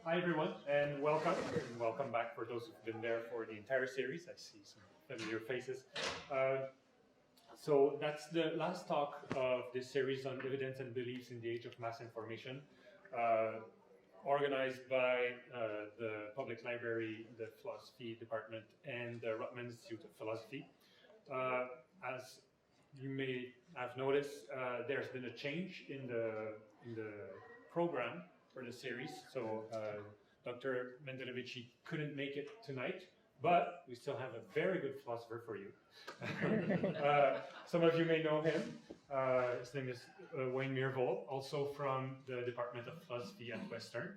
Hi everyone, and welcome. And welcome back for those who've been there for the entire series. I see some familiar faces. So that's the last talk of this series on evidence and beliefs in the age of mass information, organized by the Public Library, the Philosophy Department, and the Rotman Institute of Philosophy. As you may have noticed, there's been a change in the program for the series. So Dr. Mendelevici couldn't make it tonight, but we still have a very good philosopher for you. Some of you may know him. His name is Wayne Myrvold, also from the Department of Philosophy at Western.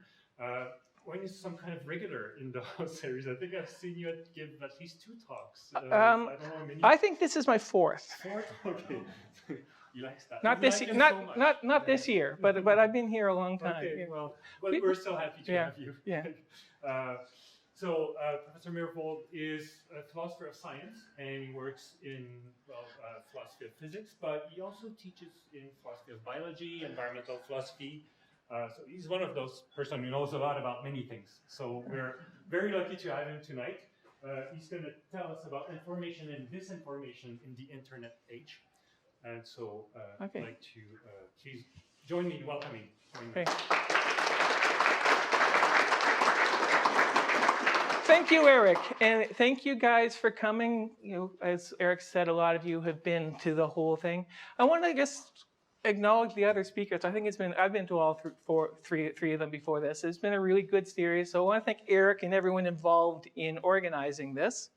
Wayne is some kind of regular in the series. I think I've seen you give at least 2 talks. I don't know how many. I think this is my fourth. Fourth? Okay. He likes that. Not this year. Not this year, but I've been here a long time. Okay, well, we're so happy to have you. Yeah. So Professor Myrvold is a philosopher of science, and he works in philosophy of physics, but he also teaches in philosophy of biology, environmental philosophy. So he's one of those person who knows a lot about many things. So we're very lucky to have him tonight. He's going to tell us about information and disinformation in the internet age. And so I'd like to please join me in welcoming. Thank you, Eric, and thank you guys for coming. As Eric said, a lot of you have been to the whole thing. I want to just acknowledge the other speakers. I think I've been to all three of them before this. It's been a really good series. So I want to thank Eric and everyone involved in organizing this.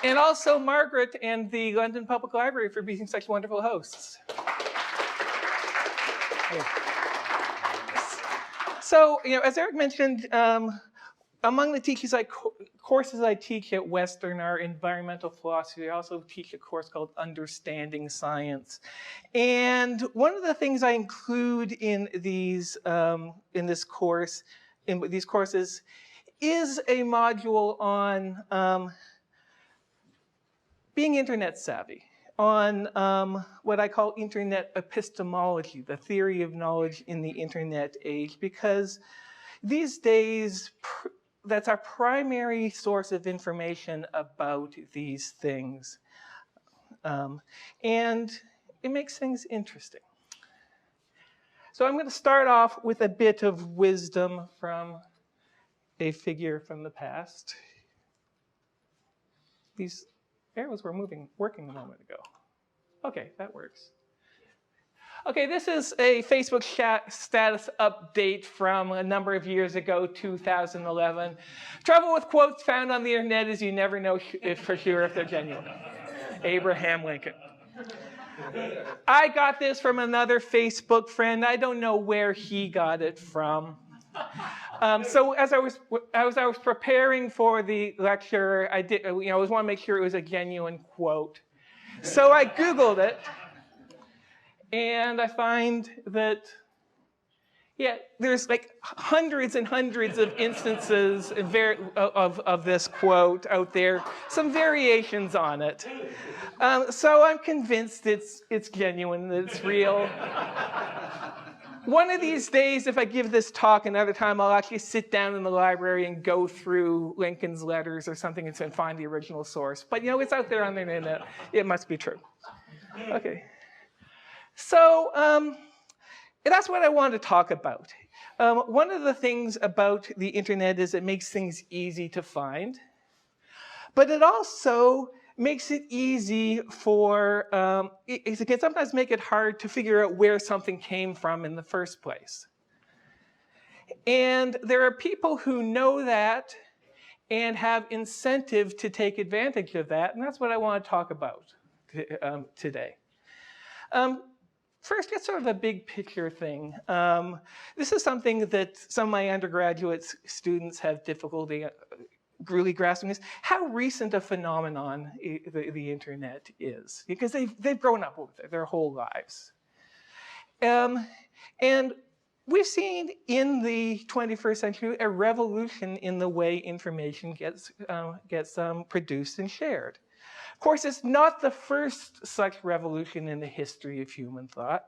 And also Margaret and the London Public Library for being such wonderful hosts. So, as Eric mentioned, among the courses I teach at Western are environmental philosophy. I also teach a course called Understanding Science. And one of the things I include in these courses is a module on being internet savvy, on what I call internet epistemology, the theory of knowledge in the internet age, because these days, that's our primary source of information about these things. And it makes things interesting. So I'm going to start off with a bit of wisdom from a figure from the past. These arrows were working a moment ago. Okay, that works. Okay, this is a Facebook status update from a number of years ago, 2011. Trouble with quotes found on the internet is you never know for sure if they're genuine. Abraham Lincoln. I got this from another Facebook friend. I don't know where he got it from. So as I was preparing for the lecture, I always want to make sure it was a genuine quote. So I Googled it, and I find that, there's like hundreds and hundreds of instances of this quote out there, some variations on it. So I'm convinced it's genuine, that it's real. One of these days, if I give this talk another time, I'll actually sit down in the library and go through Lincoln's letters or something and find the original source. But it's out there on the internet. It must be true. Okay. So that's what I want to talk about. One of the things about the internet is it makes things easy to find. But it also makes it easy for, it can sometimes make it hard to figure out where something came from in the first place. And there are people who know that and have incentive to take advantage of that, and that's what I want to talk about today. First, it's sort of a big picture thing. This is something that some of my undergraduate students have difficulty really grasping is how recent a phenomenon the internet is, because they've grown up with it their whole lives. And we've seen in the 21st century a revolution in the way information gets produced and shared. Of course, it's not the first such revolution in the history of human thought.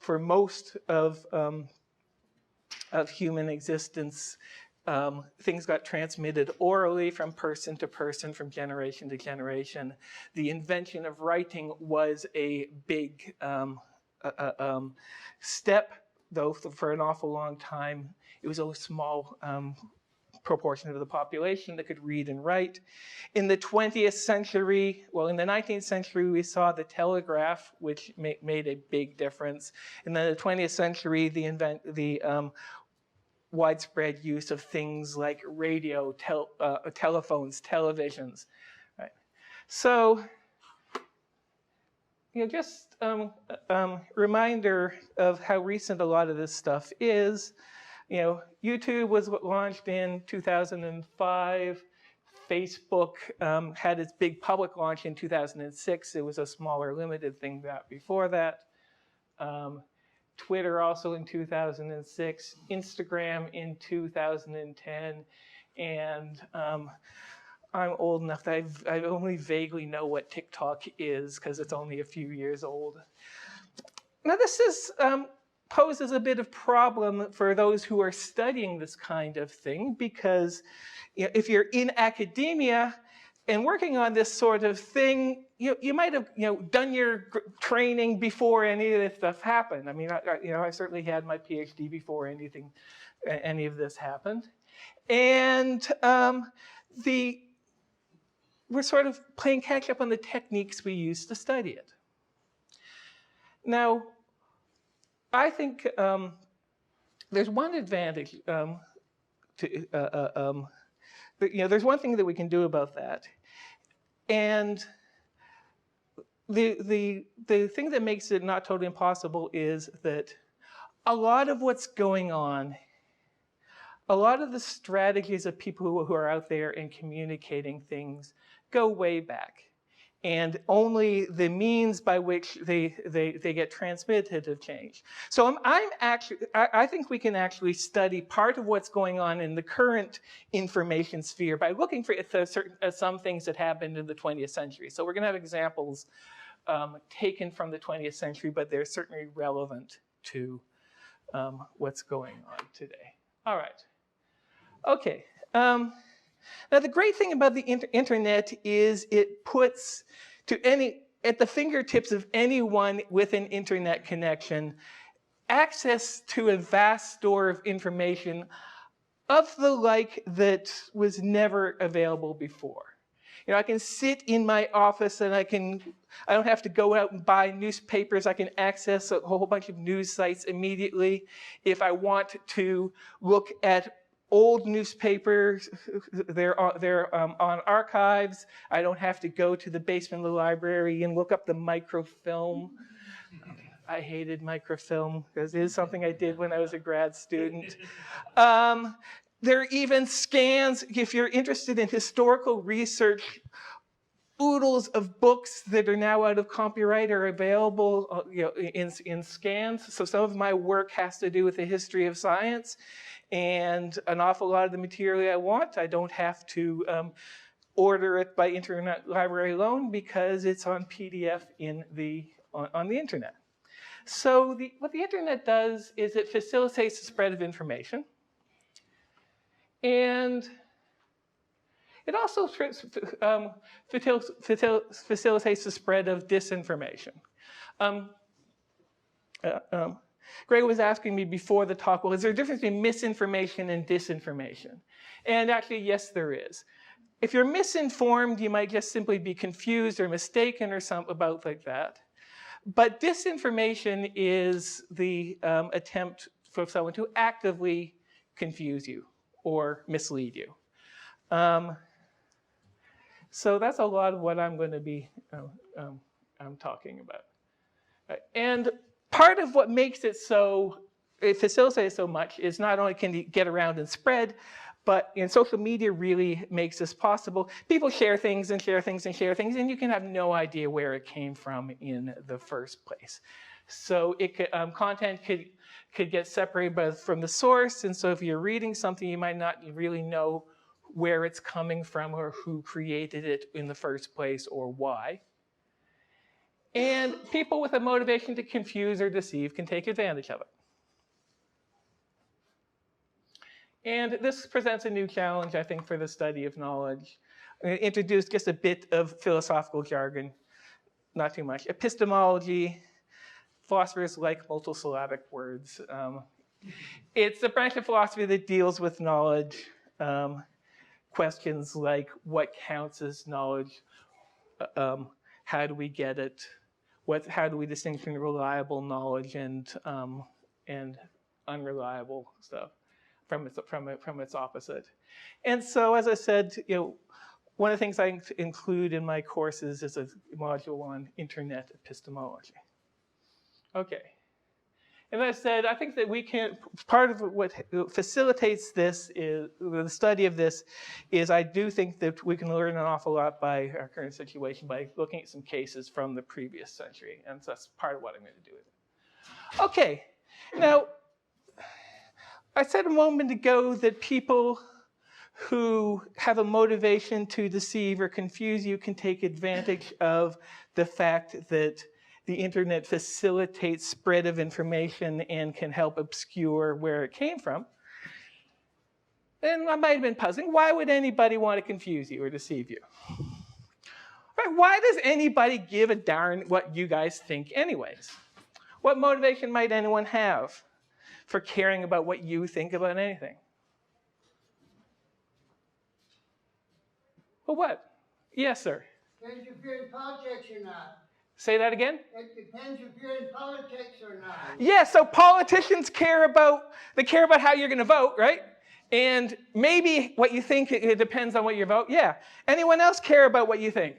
for most of human existence, things got transmitted orally from person to person, from generation to generation. The invention of writing was a big step, though for an awful long time it was a small proportion of the population that could read and write. In the 20th century, well, in the 19th century, we saw the telegraph, which made a big difference. And then in the 20th century, the widespread use of things like radio, telephones, televisions. Right? So, just reminder of how recent a lot of this stuff is. YouTube was launched in 2005. Facebook had its big public launch in 2006. It was a smaller, limited thing before that. Twitter also in 2006. Instagram in 2010. And I'm old enough that I only vaguely know what TikTok is because it's only a few years old. Now this is poses a bit of problem for those who are studying this kind of thing, because if you're in academia and working on this sort of thing, you might have done your training before any of this stuff happened. I mean, I certainly had my PhD before any of this happened, and we're sort of playing catch up on the techniques we used to study it. Now, I think there's one advantage there's one thing that we can do about that, and the thing that makes it not totally impossible is that a lot of what's going on, a lot of the strategies of people who are out there and communicating things go way back. And only the means by which they get transmitted have changed. So I think we can actually study part of what's going on in the current information sphere by looking for some things that happened in the 20th century. So we're going to have examples taken from the 20th century, but they're certainly relevant to what's going on today. All right. Okay. Now, the great thing about the internet is it puts at the fingertips of anyone with an internet connection access to a vast store of information of the like that was never available before. I can sit in my office and I don't have to go out and buy newspapers. I can access a whole bunch of news sites immediately. If I want to look at old newspapers, they're on archives. I don't have to go to the basement of the library and look up the microfilm. I hated microfilm because it is something I did when I was a grad student. There are even scans. If you're interested in historical research, oodles of books that are now out of copyright are available in scans. So some of my work has to do with the history of science. And an awful lot of the material I want, I don't have to order it by Internet Library Loan because it's on PDF on the internet. So what the internet does is it facilitates the spread of information. And it also facilitates the spread of disinformation. Greg was asking me before the talk, well, is there a difference between misinformation and disinformation? And actually, yes, there is. If you're misinformed, you might just simply be confused or mistaken or something about like that. But disinformation is the attempt for someone to actively confuse you or mislead you. So that's a lot of what I'm going to be talking about. And part of what makes it facilitates so much is not only can you get around and spread, but social media really makes this possible. People share things and share things and share things, and you can have no idea where it came from in the first place. So content could get separated from the source, and so if you're reading something, you might not really know where it's coming from or who created it in the first place or why. And people with a motivation to confuse or deceive can take advantage of it. And this presents a new challenge, I think, for the study of knowledge. I'm going to introduce just a bit of philosophical jargon, not too much. Epistemology, philosophers like multisyllabic words. It's a branch of philosophy that deals with knowledge. Questions like what counts as knowledge, how do we get it, how do we distinguish between reliable knowledge and unreliable stuff from its opposite. And so, as I said, one of the things I include in my courses is a module on internet epistemology. Okay. And as I said, I think that we can, part of what facilitates this is, the study of this is I do think that we can learn an awful lot by our current situation by looking at some cases from the previous century. And so that's part of what I'm going to do with it. Okay, now, I said a moment ago that people who have a motivation to deceive or confuse you can take advantage of the fact that the internet facilitates spread of information and can help obscure where it came from. And I might have been puzzling. Why would anybody want to confuse you or deceive you? Right? Why does anybody give a darn what you guys think anyways? What motivation might anyone have for caring about what you think about anything? Well, what? Yes, sir. Depends if you're in politics or not. Say that again? It depends if you're in politics or not. Yeah, so politicians care about how you're going to vote, right? And maybe what you think, it depends on what you vote. Yeah. Anyone else care about what you think?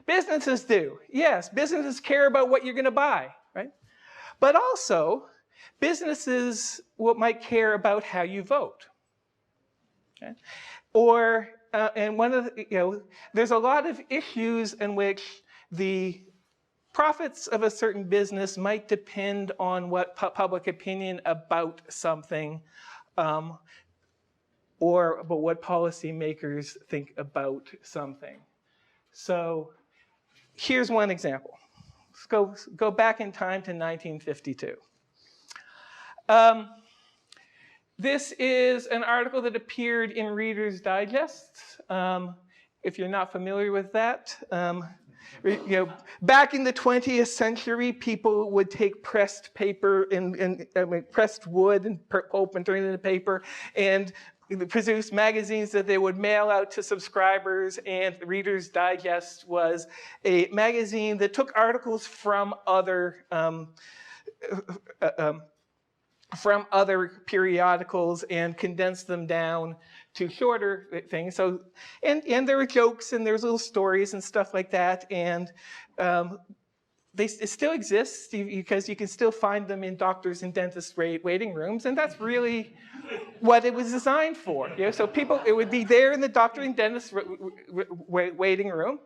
Businesses do. Yes, businesses care about what you're going to buy, right? But also, businesses might care about how you vote. Okay? Or, and one of the, there's a lot of issues in which the profits of a certain business might depend on what public opinion about something, or about what policymakers think about something. So here's one example. Let's go back in time to 1952. This is an article that appeared in Reader's Digest. If you're not familiar with that, back in the 20th century, people would take pressed paper and pressed wood and pulp and turn it into paper and produce magazines that they would mail out to subscribers. And Reader's Digest was a magazine that took articles from other periodicals and condensed them down to shorter things. So, and there were jokes and there's little stories and stuff like that. And it still exists because you can still find them in doctors and dentists' waiting rooms. And that's really what it was designed for. So it would be there in the doctor and dentist waiting room.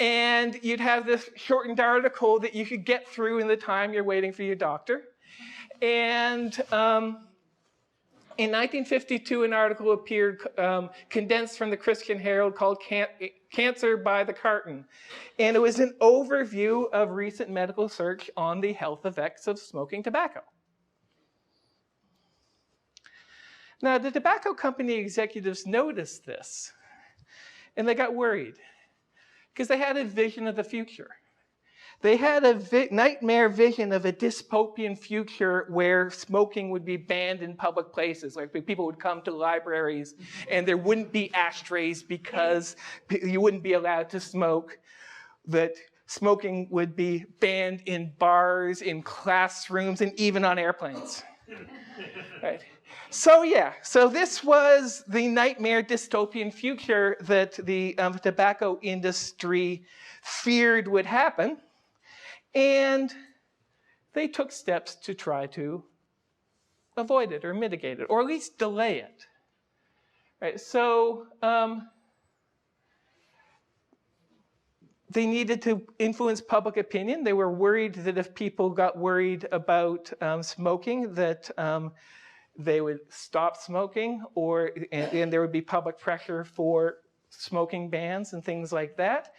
And you'd have this shortened article that you could get through in the time you're waiting for your doctor. And in 1952, an article appeared condensed from the Christian Herald called Cancer by the Carton. And it was an overview of recent medical research on the health effects of smoking tobacco. Now, the tobacco company executives noticed this, and they got worried because they had a vision of the future. They had a nightmare vision of a dystopian future where smoking would be banned in public places. Like people would come to libraries and there wouldn't be ashtrays because you wouldn't be allowed to smoke. That smoking would be banned in bars, in classrooms, and even on airplanes. Right? So yeah, so this was the nightmare dystopian future that the tobacco industry feared would happen. And they took steps to try to avoid it or mitigate it, or at least delay it. Right? So they needed to influence public opinion. They were worried that if people got worried about smoking, that they would stop smoking, and there would be public pressure for smoking bans and things like that.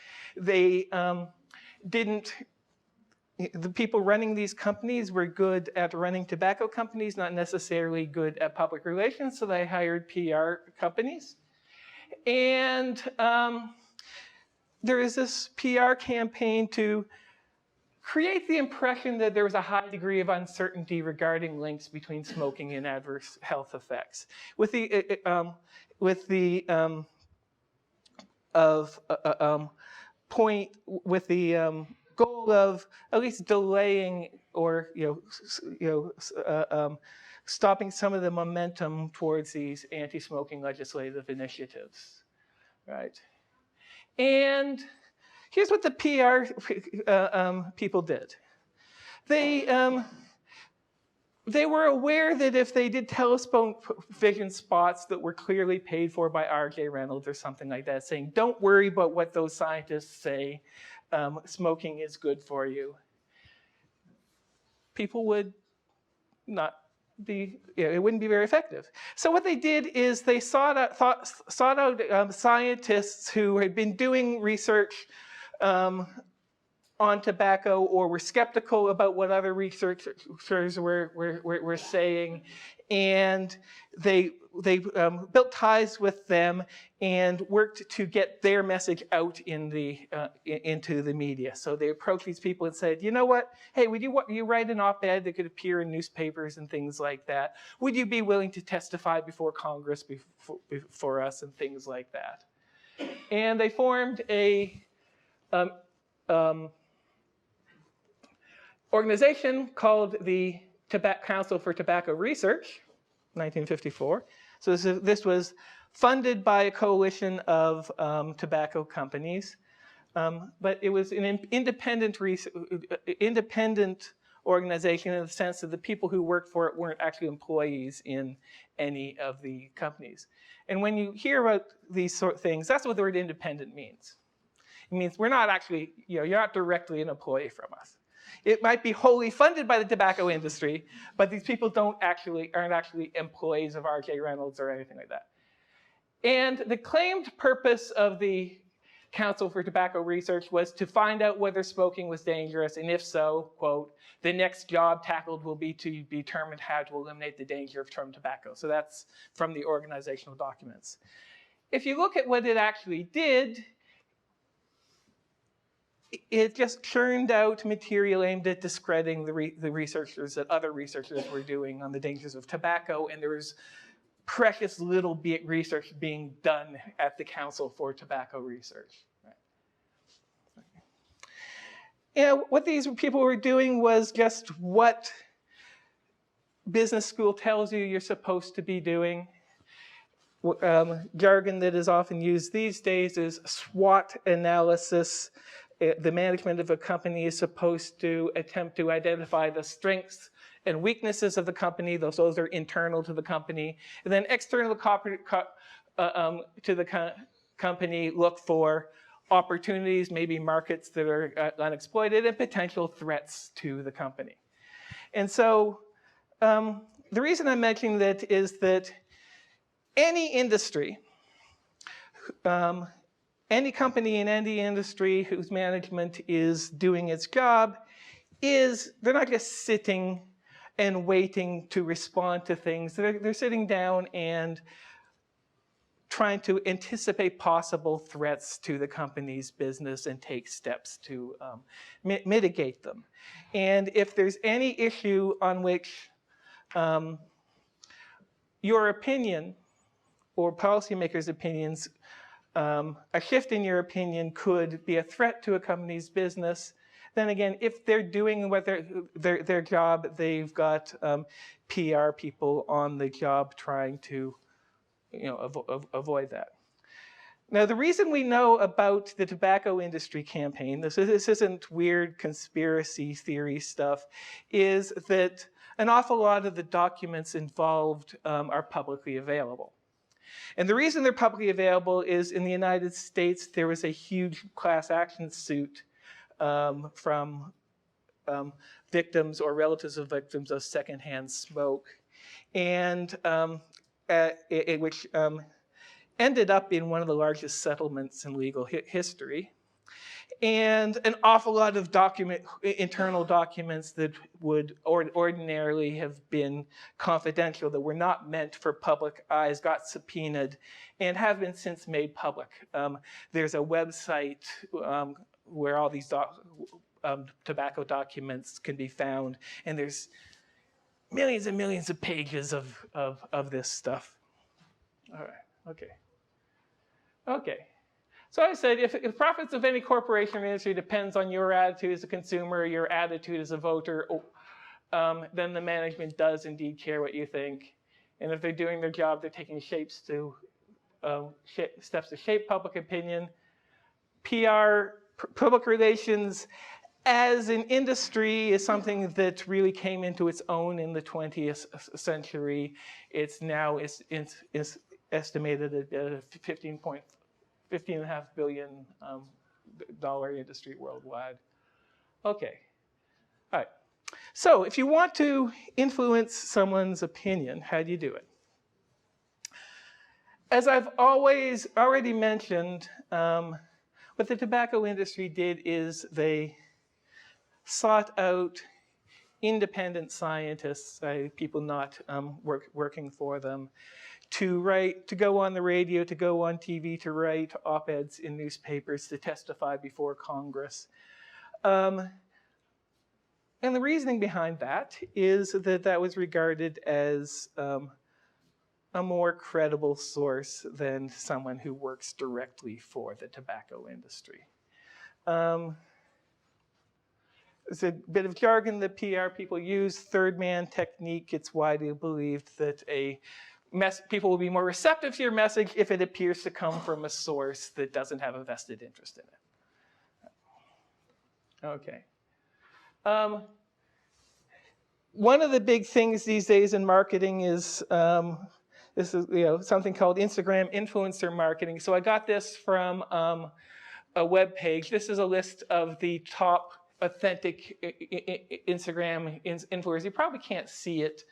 the people running these companies were good at running tobacco companies, not necessarily good at public relations, so they hired PR companies. And there is this PR campaign to create the impression that there was a high degree of uncertainty regarding links between smoking and adverse health effects, with the goal of at least delaying or stopping some of the momentum towards these anti-smoking legislative initiatives, right? And here's what the PR people did. They were aware that if they did television spots that were clearly paid for by R.J. Reynolds or something like that, saying, don't worry about what those scientists say, smoking is good for you, people would not be, it wouldn't be very effective. So what they did is they sought out scientists who had been doing research on tobacco or were skeptical about what other researchers were saying, and they built ties with them and worked to get their message out into the media. So they approached these people and said, you know what, hey, would you write an op-ed that could appear in newspapers and things like that? Would you be willing to testify before Congress before us and things like that? And they formed a organization called the Council for Tobacco Research, 1954. So this was funded by a coalition of tobacco companies, but it was an independent organization in the sense that the people who worked for it weren't actually employees in any of the companies. And when you hear about these sort of things, that's what the word independent means. It means we're not actually, you're not directly an employee from us. It might be wholly funded by the tobacco industry, but these people aren't actually employees of R.J. Reynolds or anything like that. And the claimed purpose of the Council for Tobacco Research was to find out whether smoking was dangerous, and if so, quote, the next job tackled will be to determine how to eliminate the danger from tobacco. So that's from the organizational documents. If you look at what it actually did, it just churned out material aimed at discrediting the researchers that other researchers were doing on the dangers of tobacco, and there was precious little research being done at the Council for Tobacco Research. Right. What these people were doing was just what business school tells you you're supposed to be doing. Jargon that is often used these days is SWOT analysis. The management of a company is supposed to attempt to identify the strengths and weaknesses of the company. Those are internal to the company. And then external to the company, look for opportunities, maybe markets that are unexploited, and potential threats to the company. And so the reason I'm mentioning that is that any industry, any company in any industry whose management is doing its job, they're not just sitting and waiting to respond to things. They're sitting down and trying to anticipate possible threats to the company's business and take steps to mitigate them. And if there's any issue on which your opinion or policymakers' opinions, a shift in your opinion could be a threat to a company's business, then again, if they're doing what their job, they've got PR people on the job trying to avoid that. Now, the reason we know about the tobacco industry campaign, this isn't weird conspiracy theory stuff, is that an awful lot of the documents involved are publicly available. And the reason they're publicly available is in the United States, there was a huge class action suit from victims or relatives of victims of secondhand smoke, and which ended up in one of the largest settlements in legal history. and an awful lot of internal documents that would ordinarily have been confidential, that were not meant for public eyes, got subpoenaed and have been since made public. There's a website where all these tobacco documents can be found, and there's millions and millions of pages of this stuff. All right, okay. So I said, if profits of any corporation or industry depends on your attitude as a consumer, your attitude as a voter, then the management does indeed care what you think. And if they're doing their job, they're taking steps to shape public opinion. PR, public relations, as an industry, is something that really came into its own in the 20th century. It's now estimated at a $15.5 billion industry worldwide. Okay, all right. So if you want to influence someone's opinion, how do you do it? As I've already mentioned, what the tobacco industry did is they sought out independent scientists, people not working for them, to go on the radio, to go on TV, to write op-eds in newspapers, to testify before Congress. And the reasoning behind that is that was regarded as a more credible source than someone who works directly for the tobacco industry. There's a bit of jargon that PR people use, third man technique. It's widely believed that people will be more receptive to your message if it appears to come from a source that doesn't have a vested interest in it. Okay. One of the big things these days in marketing is this is something called Instagram influencer marketing. So I got this from a web page. This is a list of the top authentic Instagram influencers. You probably can't see it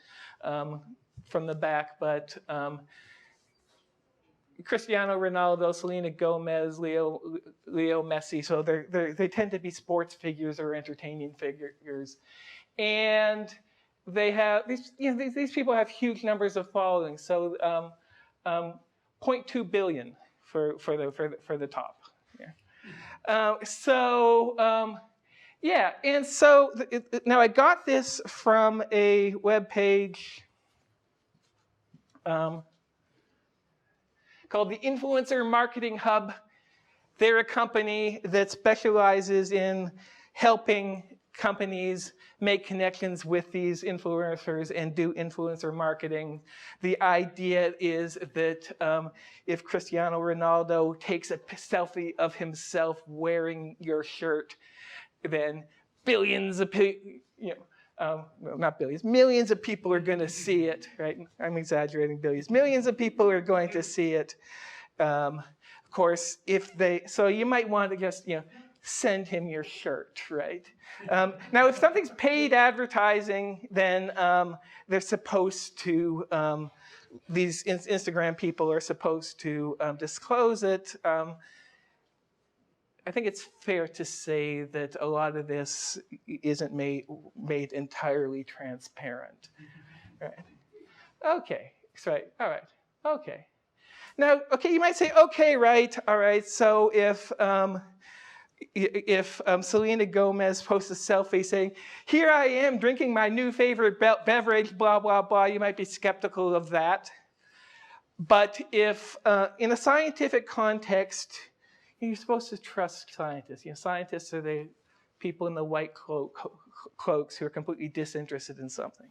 from the back, but Cristiano Ronaldo, Selena Gomez, Leo Messi. So they tend to be sports figures or entertaining figures, and they have these people have huge numbers of following. So 0.2 billion for the top. Yeah. And so now I got this from a web page called the Influencer Marketing Hub. They're a company that specializes in helping companies make connections with these influencers and do influencer marketing. The idea is that if Cristiano Ronaldo takes a selfie of himself wearing your shirt, then billions of people, well, not billions, millions of people are going to see it, right? I'm exaggerating, billions. Millions of people are going to see it. Of course, so you might want to just, send him your shirt, right? Now, if something's paid advertising, then they're supposed to, these Instagram people are supposed to disclose it. I think it's fair to say that a lot of this isn't made entirely transparent. Right? Okay, right, all right, okay. Now, okay, you might say, okay, right, all right, so if Selena Gomez posts a selfie saying, here I am drinking my new favorite beverage, blah, blah, blah, you might be skeptical of that. But if, in a scientific context, you're supposed to trust scientists. Scientists are the people in the white cloaks who are completely disinterested in something,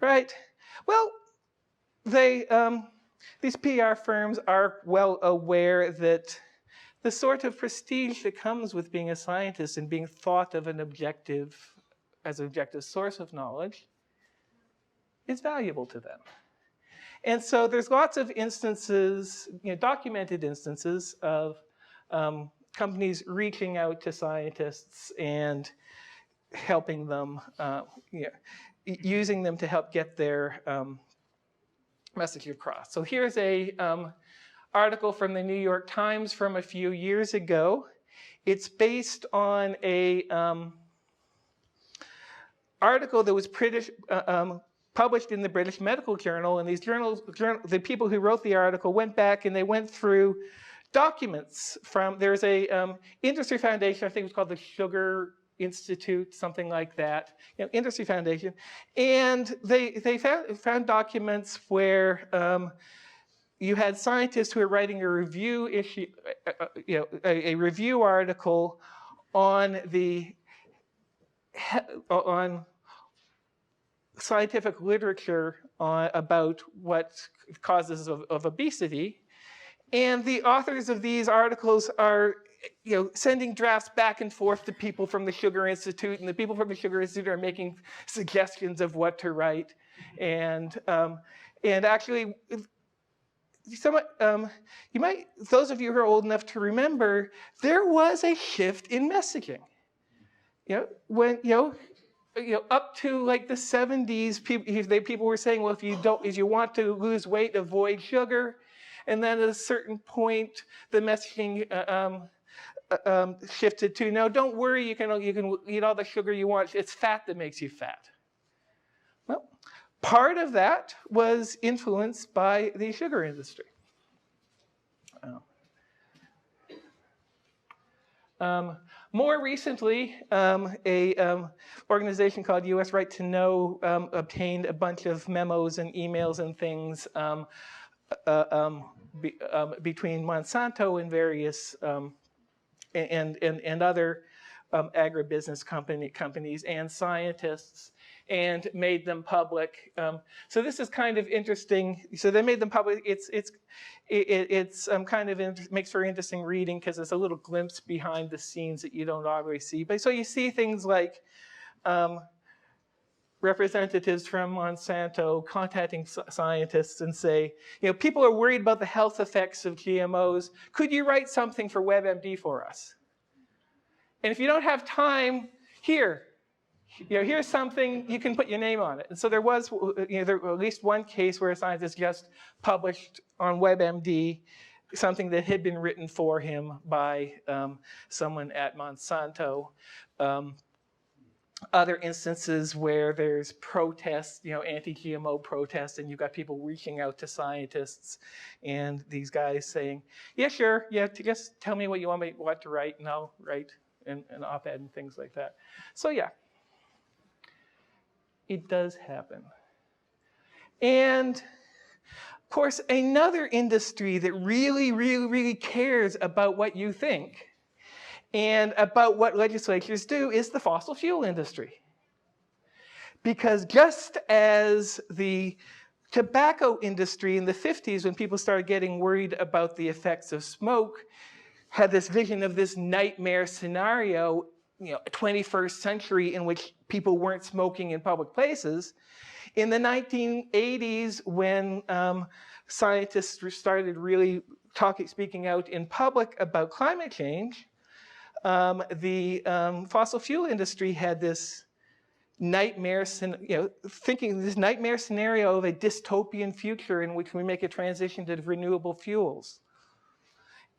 right? Well, these PR firms are well aware that the sort of prestige that comes with being a scientist and being thought of as an objective source of knowledge is valuable to them. And so there's lots of instances, documented instances of companies reaching out to scientists and helping them, using them to help get their message across. So here's a article from the New York Times from a few years ago It's based on a article that was published in the British Medical Journal, and these the people who wrote the article went back and they went through documents from, there's a industry foundation, I think it was called the Sugar Institute, something like that, industry foundation, and they found documents where you had scientists who were writing a review issue, a review article on on scientific literature about what causes of obesity, and the authors of these articles are sending drafts back and forth to people from the Sugar Institute, and the people from the Sugar Institute are making suggestions of what to write, and actually, you might, those of you who are old enough to remember, there was a shift in messaging. When up to like the 70s, people were saying, well, if you want to lose weight, avoid sugar. And then at a certain point, the messaging shifted to, no, don't worry, you can eat all the sugar you want. It's fat that makes you fat. Well, part of that was influenced by the sugar industry. More recently, an organization called U.S. Right to Know obtained a bunch of memos and emails and things between Monsanto and various and other agribusiness companies and scientists, and made them public. So this is kind of interesting. So they made them public. It's kind of makes for interesting reading because it's a little glimpse behind the scenes that you don't always see. But so you see things like representatives from Monsanto contacting scientists and say, people are worried about the health effects of GMOs. Could you write something for WebMD for us? And if you don't have time, here's something, you can put your name on it. And so there was there at least one case where a scientist just published on WebMD something that had been written for him by someone at Monsanto. Other instances where there's protests, anti-GMO protests, and you've got people reaching out to scientists, and these guys saying, yeah, sure, just tell me what you want me to write, and I'll write an op-ed and things like that. So yeah, it does happen. And of course, another industry that really, really, really cares about what you think and about what legislatures do is the fossil fuel industry. Because just as the tobacco industry in the 50s, when people started getting worried about the effects of smoke, had this vision of this nightmare scenario, 21st century in which people weren't smoking in public places. In the 1980s, when scientists started really speaking out in public about climate change, the fossil fuel industry had this nightmare, this nightmare scenario of a dystopian future in which we make a transition to renewable fuels.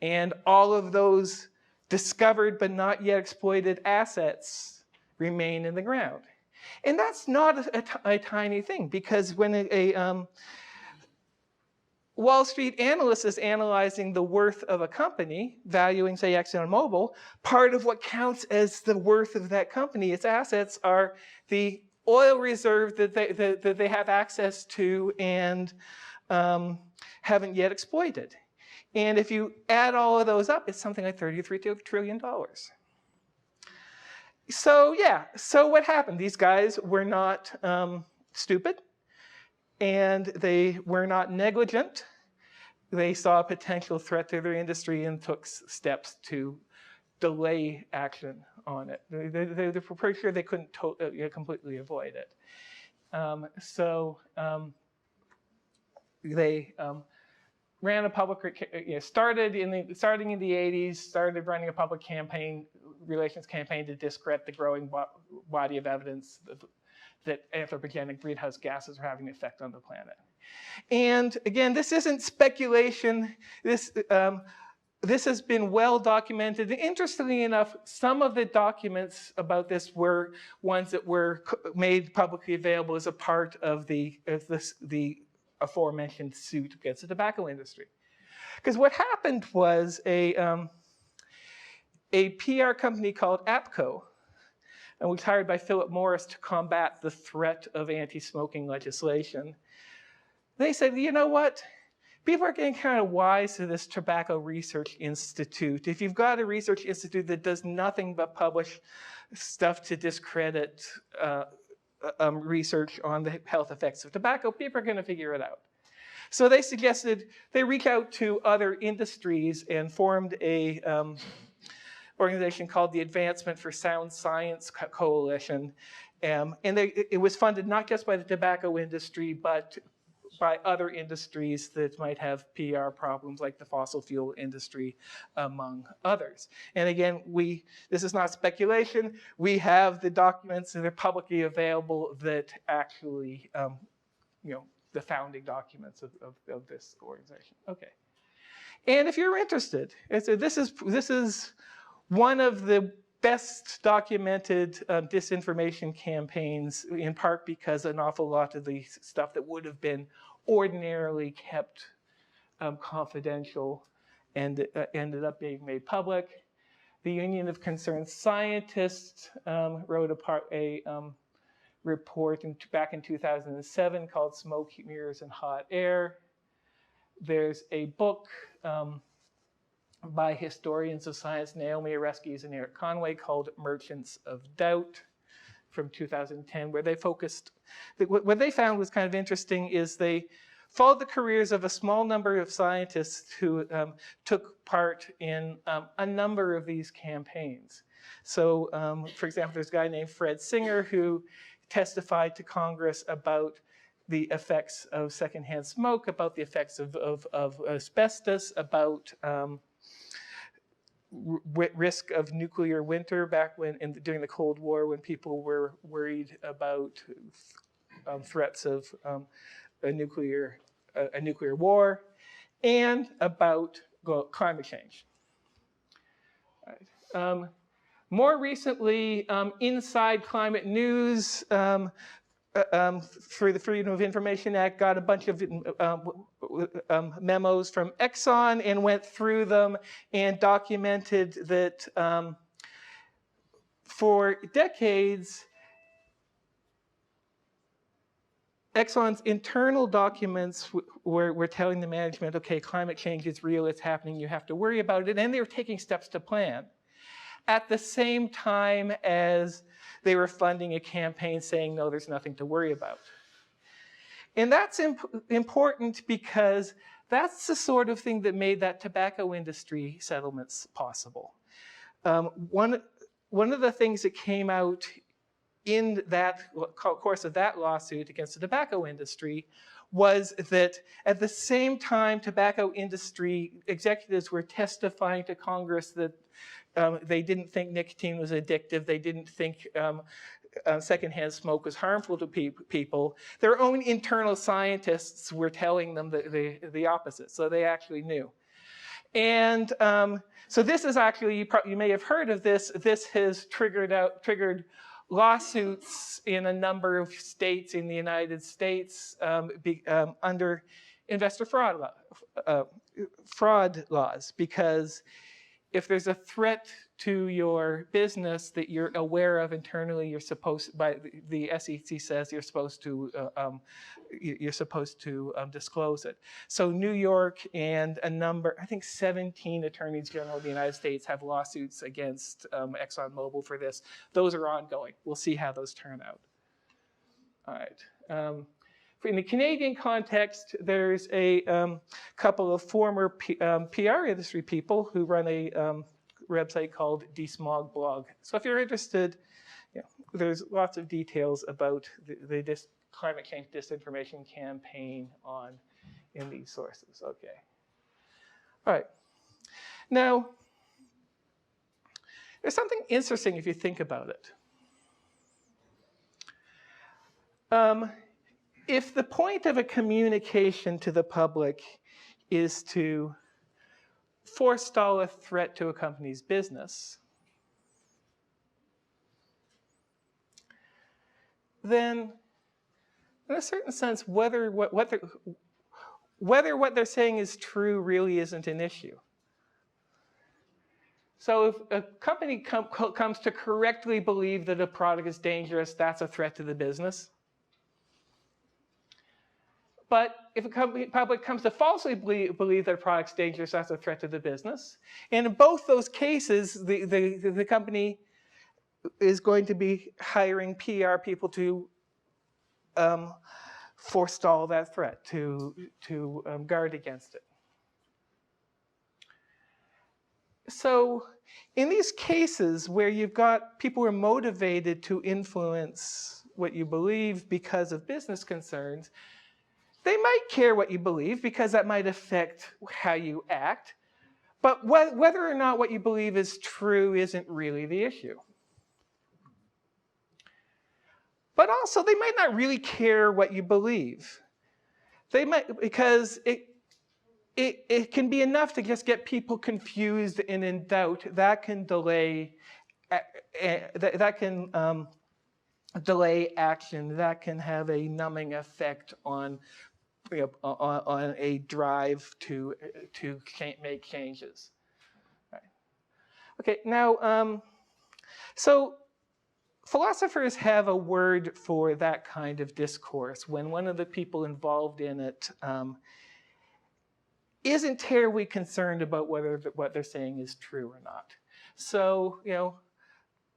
And all of those discovered but not yet exploited assets remain in the ground. And that's not a tiny thing, because when a Wall Street analyst is analyzing the worth of a company, valuing, say, ExxonMobil, part of what counts as the worth of that company, its assets, are the oil reserve that they have access to and haven't yet exploited. And if you add all of those up, it's something like $33 trillion. So yeah, so what happened? These guys were not stupid, and they were not negligent. They saw a potential threat to their industry and took steps to delay action on it. They were pretty sure they couldn't completely avoid it. They ran a public, starting in the 80s, started running a public relations campaign to discredit the growing body of evidence that anthropogenic greenhouse gases are having an effect on the planet. And again, this isn't speculation. this has been well documented. Interestingly enough, some of the documents about this were ones that were made publicly available as a part of the aforementioned suit against the tobacco industry. Because what happened was a PR company called APCO, and was hired by Philip Morris to combat the threat of anti-smoking legislation. They said, you know what? People are getting kind of wise to this Tobacco Research Institute. If you've got a research institute that does nothing but publish stuff to discredit research on the health effects of tobacco, people are going to figure it out. So they suggested they reach out to other industries and formed a organization called the Advancement for Sound Science Coalition. And it was funded not just by the tobacco industry, but by other industries that might have PR problems, like the fossil fuel industry, among others. And again, this is not speculation. We have the documents and they're publicly available that actually, the founding documents of this organization. Okay. And if you're interested, this is one of the best documented disinformation campaigns, in part because an awful lot of the stuff that would have been ordinarily kept confidential and ended up being made public. The Union of Concerned Scientists wrote a report back in 2007 called Smoke, Mirrors, and Hot Air. There's a book by historians of science, Naomi Oreskes and Eric Conway, called Merchants of Doubt from 2010, where they focused, what they found was kind of interesting is they followed the careers of a small number of scientists who took part in a number of these campaigns. So, for example, there's a guy named Fred Singer who testified to Congress about the effects of secondhand smoke, about the effects of asbestos, about risk of nuclear winter back during the Cold War, when people were worried about threats of a nuclear war, and about climate change. Right. More recently, Inside Climate News, through the Freedom of Information Act, got a bunch of memos from Exxon and went through them and documented that for decades, Exxon's internal documents were telling the management, okay, climate change is real, it's happening, you have to worry about it, and they were taking steps to plan. At the same time as they were funding a campaign saying, no, there's nothing to worry about. And that's important because that's the sort of thing that made that tobacco industry settlements possible. One of the things that came out in that course of that lawsuit against the tobacco industry was that at the same time tobacco industry executives were testifying to Congress that they didn't think nicotine was addictive, they didn't think secondhand smoke was harmful to people, their own internal scientists were telling them the opposite, so they actually knew. And so this is actually, you may have heard of this, this has triggered lawsuits in a number of states in the United States under investor fraud laws, because if there's a threat to your business that you're aware of internally, you're supposed, by the SEC says you're supposed to disclose it. So New York and a number, I think 17 attorneys general of the United States have lawsuits against ExxonMobil for this. Those are ongoing. We'll see how those turn out. All right. In the Canadian context, there's a couple of former PR industry people who run a website called Desmog Blog. So if you're interested, there's lots of details about the climate change disinformation campaign in these sources. Okay. All right. Now, there's something interesting if you think about it. If the point of a communication to the public is to forestall a threat to a company's business, then in a certain sense, whether what they're saying is true really isn't an issue. So if a company comes to correctly believe that a product is dangerous, that's a threat to the business. But if a public comes to falsely believe that a product's dangerous, that's a threat to the business. And in both those cases, the company is going to be hiring PR people to forestall that threat, to guard against it. So in these cases where you've got people who are motivated to influence what you believe because of business concerns, they might care what you believe because that might affect how you act. But whether or not what you believe is true isn't really the issue. But also, they might not really care what you believe. They might, because it can be enough to just get people confused and in doubt. That can delay delay action. That can have a numbing effect on a drive to make changes. Right. Okay, now, so philosophers have a word for that kind of discourse when one of the people involved in it isn't terribly concerned about whether what they're saying is true or not. So,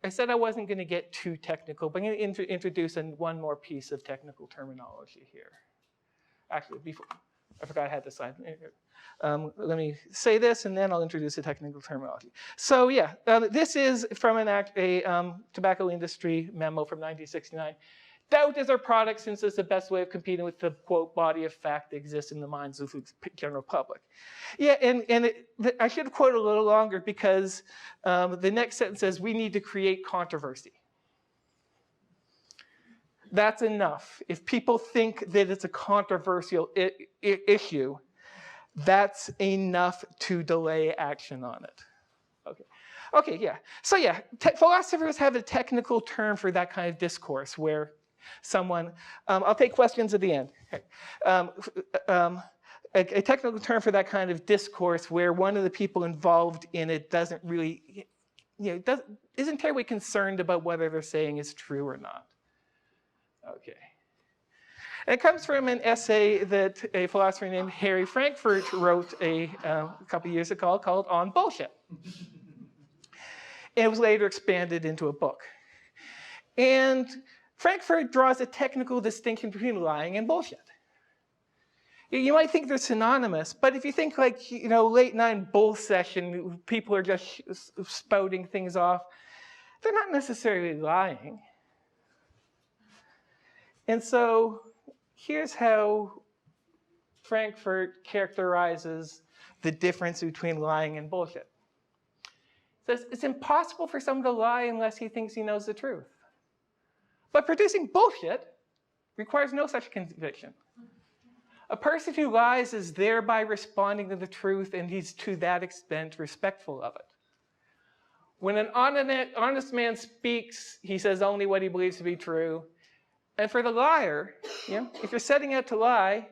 I said I wasn't going to get too technical, but I'm going to introduce one more piece of technical terminology here. Actually, before I forgot I had this slide. Let me say this, and then I'll introduce the technical terminology. So yeah, this is from a tobacco industry memo from 1969. Doubt is our product since it's the best way of competing with the, quote, body of fact that exists in the minds of the general public. Yeah, and I should quote a little longer because the next sentence says, we need to create controversy. That's enough. If people think that it's a controversial issue, that's enough to delay action on it. Okay, yeah. So yeah, philosophers have a technical term for that kind of discourse where someone, I'll take questions at the end. Okay. A technical term for that kind of discourse where one of the people involved in it doesn't really, isn't terribly concerned about whether they're saying is true or not. Okay. And it comes from an essay that a philosopher named Harry Frankfurt wrote a couple years ago called On Bullshit. And it was later expanded into a book. And Frankfurt draws a technical distinction between lying and bullshit. You might think they're synonymous, but if you think like, late night bull session, people are just spouting things off, they're not necessarily lying. And so here's how Frankfurt characterizes the difference between lying and bullshit. It says, it's impossible for someone to lie unless he thinks he knows the truth. But producing bullshit requires no such conviction. A person who lies is thereby responding to the truth, and he's to that extent respectful of it. When an honest man speaks, he says only what he believes to be true. And for the liar, if you're setting out to lie,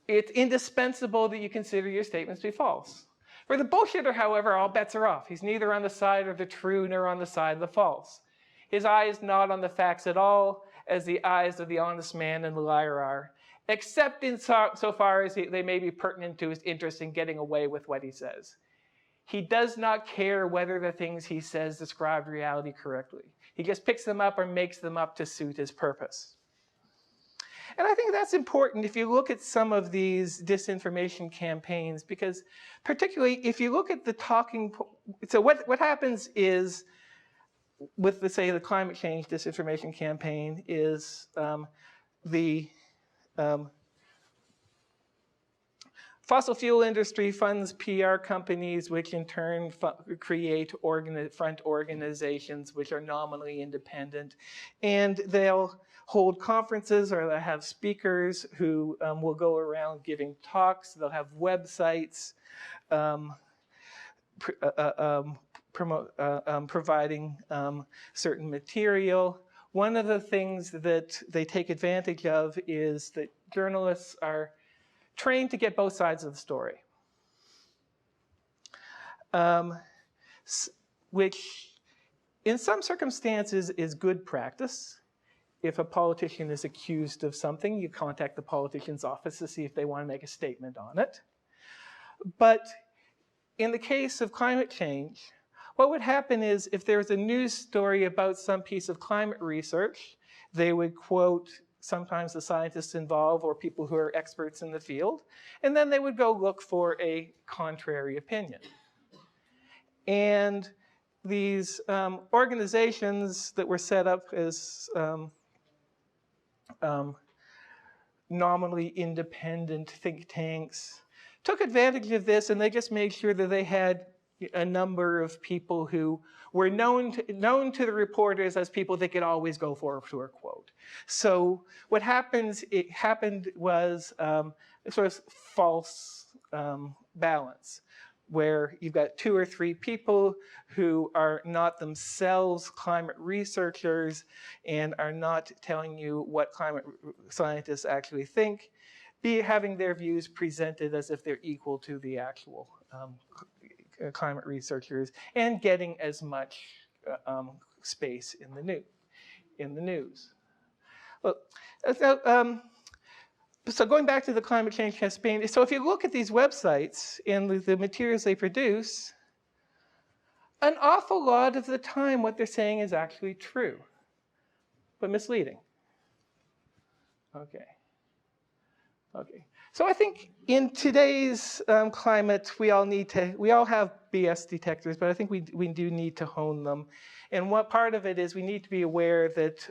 it's indispensable that you consider your statements to be false. For the bullshitter, however, all bets are off. He's neither on the side of the true nor on the side of the false. His eye is not on the facts at all, as the eyes of the honest man and the liar are, except in so far as they may be pertinent to his interest in getting away with what he says. He does not care whether the things he says describe reality correctly. He just picks them up or makes them up to suit his purpose. And I think that's important if you look at some of these disinformation campaigns, because particularly if you look at the talking, so what happens is with the climate change disinformation campaign is the fossil fuel industry funds PR companies, which in turn create front organizations which are nominally independent, and they'll hold conferences or they'll have speakers who will go around giving talks. They'll have websites providing certain material. One of the things that they take advantage of is that journalists are trained to get both sides of the story, which in some circumstances is good practice. If a politician is accused of something, you contact the politician's office to see if they want to make a statement on it. But in the case of climate change, what would happen is if there was a news story about some piece of climate research, they would quote sometimes the scientists involved or people who are experts in the field, and then they would go look for a contrary opinion. And these organizations that were set up as nominally independent think tanks took advantage of this, and they just made sure that they had a number of people who were known to the reporters as people they could always go for a quote. So what happened was a sort of false balance, where you've got 2 or 3 people who are not themselves climate researchers and are not telling you what climate scientists actually think, having their views presented as if they're equal to the actual climate researchers and getting as much space in the news. Well, so going back to the climate change campaign, so if you look at these websites and the materials they produce, an awful lot of the time what they're saying is actually true, but misleading. Okay. So I think in today's climate, we all have BS detectors, but I think we do need to hone them. And what part of it is we need to be aware that,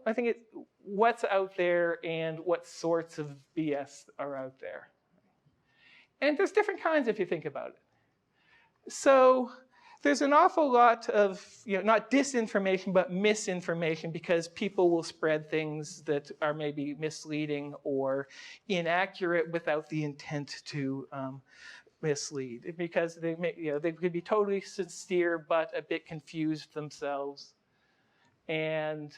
I think what's out there and what sorts of BS are out there. And there's different kinds if you think about it. So there's an awful lot of, not disinformation, but misinformation, because people will spread things that are maybe misleading or inaccurate without the intent to mislead, because they could be totally sincere but a bit confused themselves. And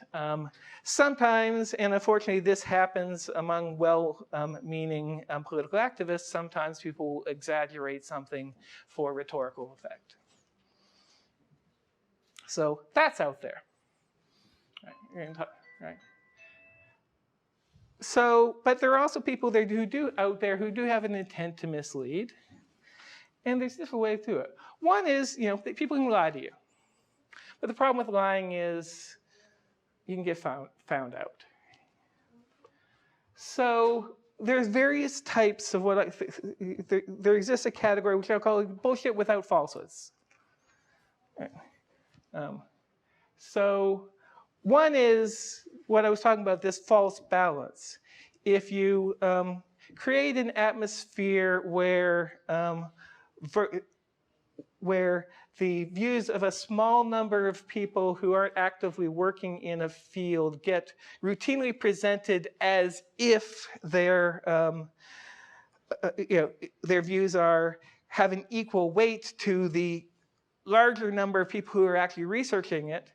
sometimes, and unfortunately this happens among well-meaning political activists, sometimes people will exaggerate something for rhetorical effect. So that's out there. Right. So, but there are also people there who do have an intent to mislead, and there's different ways to it. One is, people can lie to you, but the problem with lying is you can get found out. So there's various types of there exists a category which I'll call bullshit without falsehoods. So one is what I was talking about, this false balance. If you create an atmosphere where the views of a small number of people who aren't actively working in a field get routinely presented as if their views have an equal weight to the larger number of people who are actually researching it,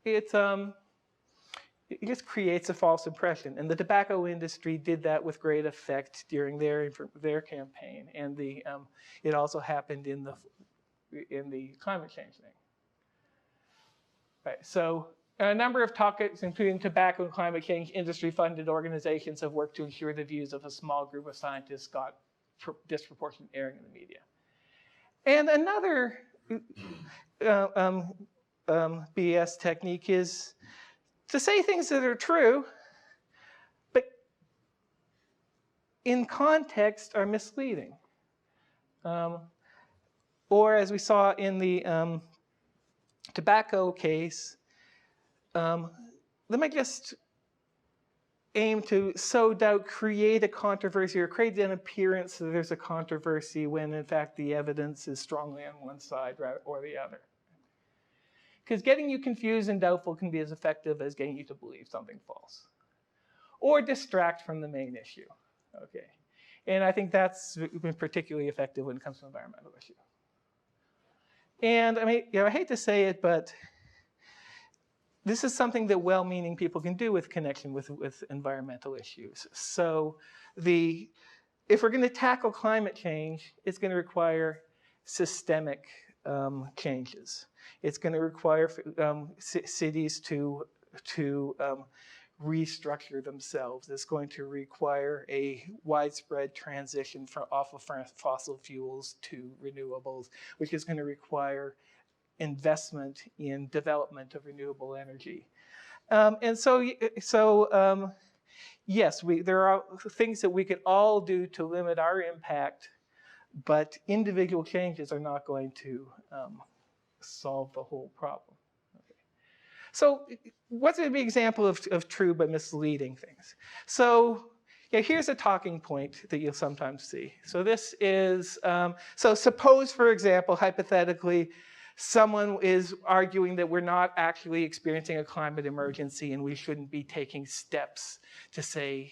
it just creates a false impression. And the tobacco industry did that with great effect during their campaign, and it also happened in the climate change thing. Right. So a number of topics, including tobacco and climate change industry-funded organizations, have worked to ensure the views of a small group of scientists got disproportionate airing in the media. And another BS technique is to say things that are true, but in context are misleading. Or as we saw in the tobacco case, they might just aim to sow doubt, create a controversy, or create an appearance that there's a controversy when in fact the evidence is strongly on one side or the other. Because getting you confused and doubtful can be as effective as getting you to believe something false. Or distract from the main issue. Okay. And I think that's been particularly effective when it comes to environmental issue. And I mean, I hate to say it, but this is something that well-meaning people can do with connection with environmental issues. So if we're going to tackle climate change, it's going to require systemic changes. It's going to require cities to restructure themselves. It's going to require a widespread transition off of fossil fuels to renewables, which is going to require investment in development of renewable energy. Yes, there are things that we can all do to limit our impact, but individual changes are not going to solve the whole problem. Okay. So what's an example of true but misleading things? So here's a talking point that you'll sometimes see. So this is, so suppose, for example, hypothetically, someone is arguing that we're not actually experiencing a climate emergency and we shouldn't be taking steps to, say,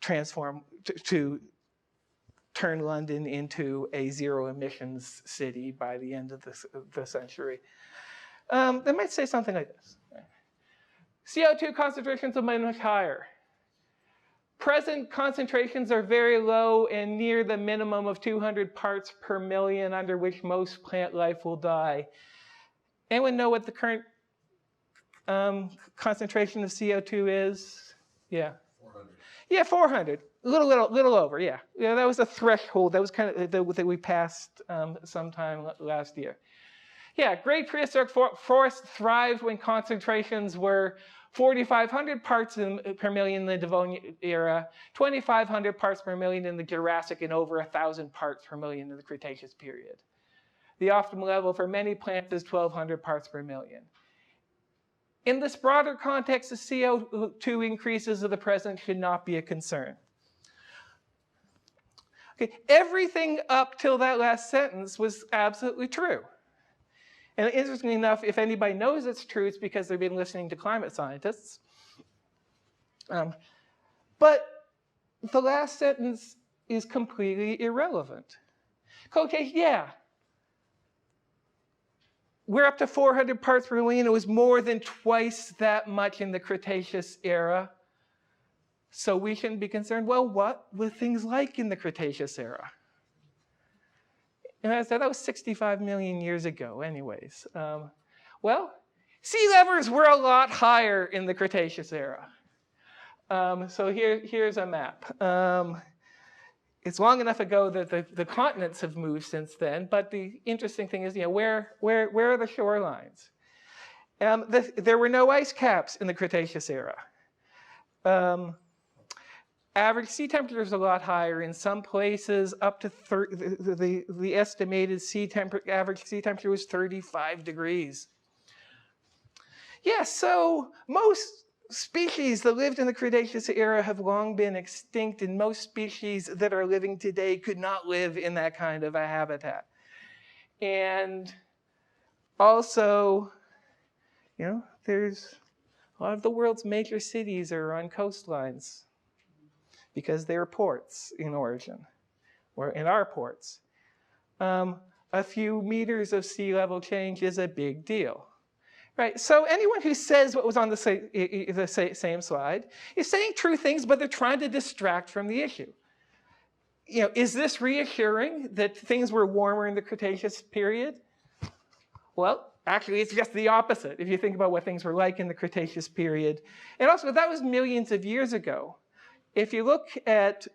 to turn London into a zero emissions city by the end of the century. They might say something like this. CO2 concentrations will be much higher. Present concentrations are very low and near the minimum of 200 parts per million under which most plant life will die. Anyone know what the current concentration of CO2 is? Yeah. 400. Yeah, 400. A little over, yeah. Yeah, that was a threshold. That was kind of that we passed sometime last year. Yeah, great prehistoric forest thrived when concentrations were 4,500 parts per million in the Devonian era, 2,500 parts per million in the Jurassic, and over 1,000 parts per million in the Cretaceous period. The optimal level for many plants is 1,200 parts per million. In this broader context, the CO2 increases of the present should not be a concern. Okay, everything up till that last sentence was absolutely true. And interestingly enough, if anybody knows it's true, it's because they've been listening to climate scientists. But the last sentence is completely irrelevant. Okay, yeah. We're up to 400 parts per million. It was more than twice that much in the Cretaceous era. So we shouldn't be concerned. Well, what were things like in the Cretaceous era? And I said, that was 65 million years ago anyways. Well, sea levels were a lot higher in the Cretaceous era. So here's a map. It's long enough ago that the continents have moved since then, but the interesting thing is, where are the shorelines? There were no ice caps in the Cretaceous era. Average sea temperature is a lot higher. In some places, up to the estimated average sea temperature was 35 degrees. Yeah, so most species that lived in the Cretaceous era have long been extinct, and most species that are living today could not live in that kind of a habitat. And also, there's a lot of the world's major cities are on coastlines, because they're ports in origin, or in our ports. A few meters of sea level change is a big deal, right? So anyone who says what was on the same slide is saying true things, but they're trying to distract from the issue. Is this reassuring that things were warmer in the Cretaceous period? Well, actually, it's just the opposite if you think about what things were like in the Cretaceous period. And also, that was millions of years ago. If you look at,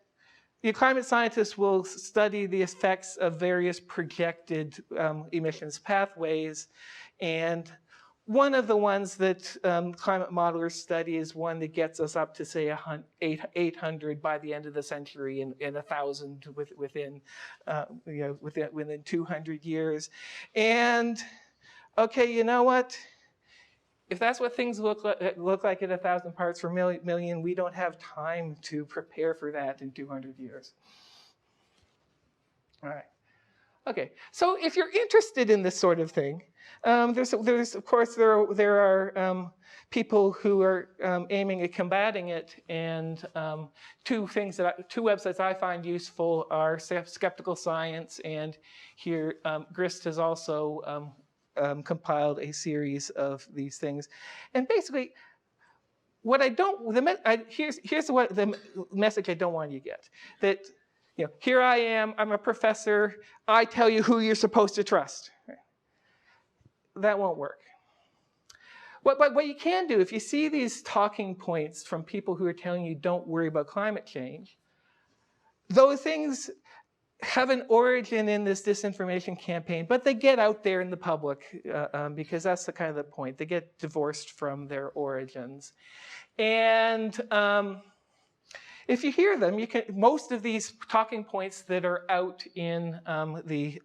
climate scientists will study the effects of various projected emissions pathways, and one of the ones that climate modelers study is one that gets us up to, say, 800 by the end of the century, and 1,000 within 200 years. And okay, you know what? If that's what things look like at 1,000 parts per million, we don't have time to prepare for that in 200 years. All right. Okay, so if you're interested in this sort of thing, Of course, there are people who are aiming at combating it, and two websites I find useful are Skeptical Science, and here Grist has also compiled a series of these things, and basically, what I don't here's what the message I don't want you to get, that here I am, I'm a professor, I tell you who you're supposed to trust. That won't work. What you can do, if you see these talking points from people who are telling you don't worry about climate change, those things have an origin in this disinformation campaign, but they get out there in the public because that's the kind of the point. They get divorced from their origins. And if you hear them, most of these talking points that are out in the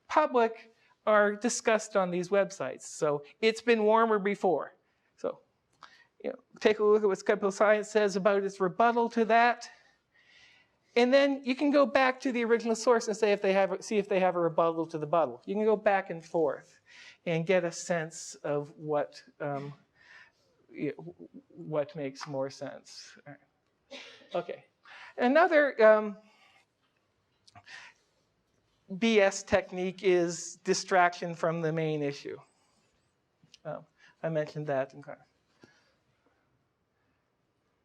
public are discussed on these websites. So it's been warmer before. So take a look at what Skeptical Science says about its rebuttal to that. And then you can go back to the original source and see if they have a rebuttal to the rebuttal. You can go back and forth and get a sense of what makes more sense. All right. Okay. Another BS technique is distraction from the main issue. I mentioned that.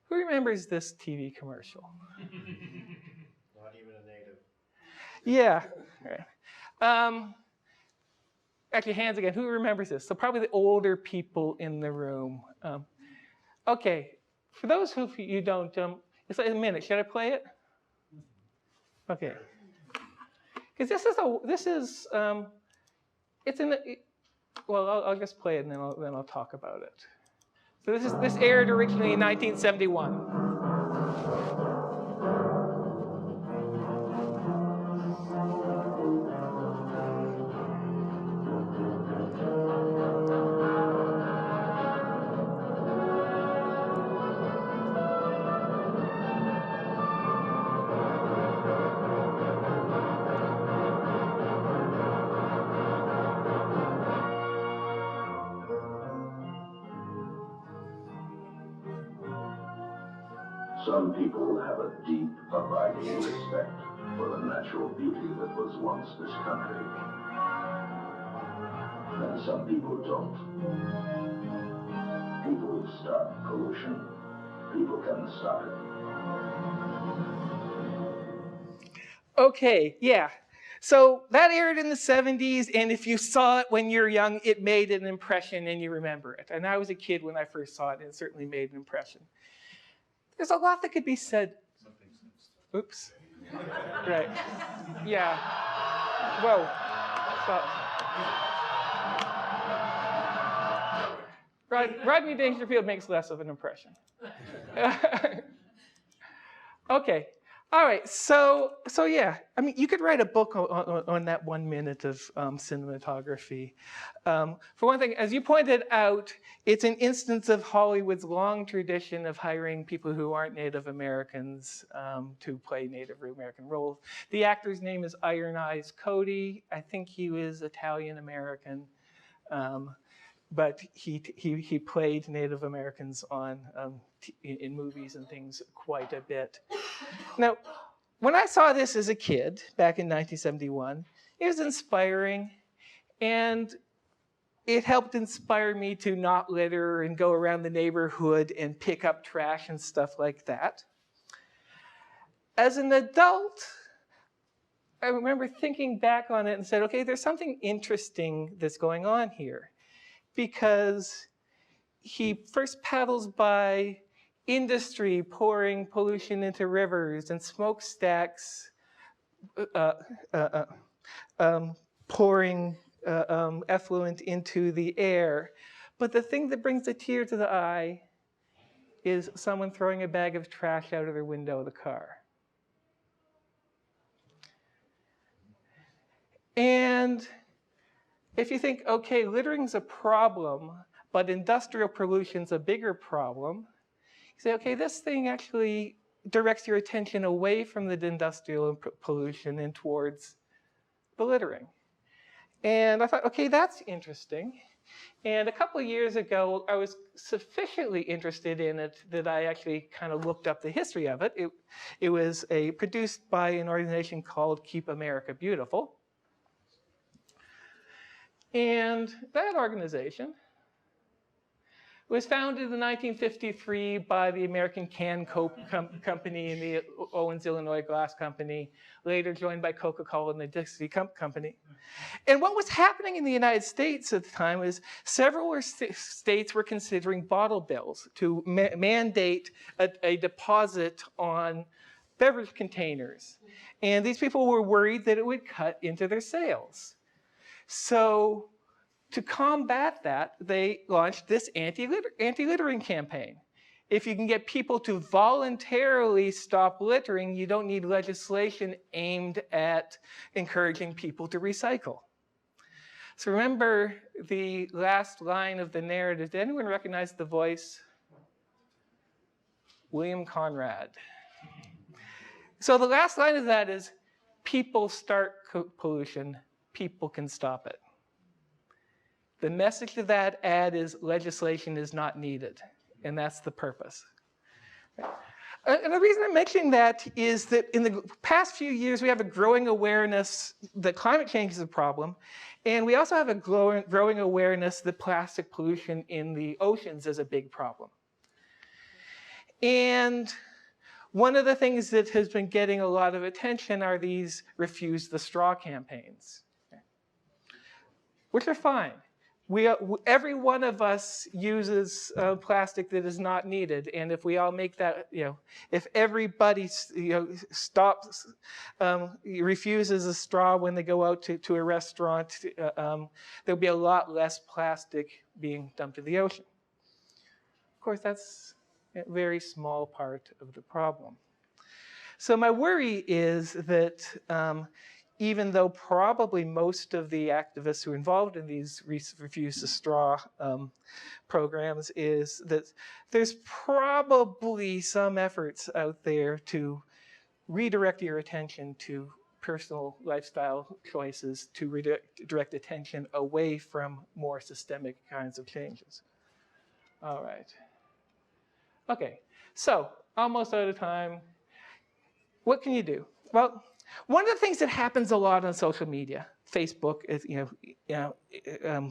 Who remembers this TV commercial? Not even a native. Yeah. Right. Actually, hands again. Who remembers this? So probably the older people in the room. Okay. For those who you don't, it's like a minute. Should I play it? Okay. Because it's in the, well, I'll just play it and then I'll talk about it. So this aired originally in 1971. Some people have a deep, abiding respect for the natural beauty that was once this country. And some people don't. People start pollution. People can stop it. Okay, yeah. So that aired in the 70s, and if you saw it when you're young, it made an impression and you remember it. And I was a kid when I first saw it, and it certainly made an impression. There's a lot that could be said. Oops. Right. Yeah. Whoa. Stop. Rodney Dangerfield makes less of an impression. Okay. All right. So yeah. I mean, you could write a book on that 1 minute of cinematography. For one thing, as you pointed out, it's an instance of Hollywood's long tradition of hiring people who aren't Native Americans to play Native American roles. The actor's name is Iron Eyes Cody. I think he was Italian American. But he played Native Americans in movies and things quite a bit. Now, when I saw this as a kid back in 1971, it was inspiring, and it helped inspire me to not litter and go around the neighborhood and pick up trash and stuff like that. As an adult, I remember thinking back on it and said, okay, there's something interesting that's going on here. Because he first paddles by industry pouring pollution into rivers and smokestacks pouring effluent into the air. But the thing that brings a tear to the eye is someone throwing a bag of trash out of their window of the car. And if you think, okay, littering's a problem, but industrial pollution's a bigger problem, you say, okay, this thing actually directs your attention away from the industrial pollution and towards the littering. And I thought, okay, that's interesting. And a couple of years ago, I was sufficiently interested in it that I actually kind of looked up the history of it. It was produced by an organization called Keep America Beautiful. And that organization was founded in 1953 by the American Can Company and the Owens, Illinois Glass Company, later joined by Coca-Cola and the Dixie Company. And what was happening in the United States at the time was several states were considering bottle bills to mandate a deposit on beverage containers. And these people were worried that it would cut into their sales. So to combat that, they launched this anti-littering campaign. If you can get people to voluntarily stop littering, you don't need legislation aimed at encouraging people to recycle. So remember the last line of the narrative. Did anyone recognize the voice? William Conrad. So the last line of that is, people start pollution, people can stop it. The message of that ad is legislation is not needed, and that's the purpose. And the reason I'm mentioning that is that in the past few years, we have a growing awareness that climate change is a problem, and we also have a growing awareness that plastic pollution in the oceans is a big problem. And one of the things that has been getting a lot of attention are these Refuse the Straw campaigns, which are fine. Every one of us uses plastic that is not needed, and if we all make that, if everybody, stops, refuses a straw when they go out to a restaurant, there'll be a lot less plastic being dumped in the ocean. Of course, that's a very small part of the problem. So my worry is that even though probably most of the activists who are involved in these Refuse the Straw programs is that there's probably some efforts out there to redirect your attention to personal lifestyle choices, to redirect attention away from more systemic kinds of changes. All right. Okay, so almost out of time. What can you do? Well, one of the things that happens a lot on social media, Facebook,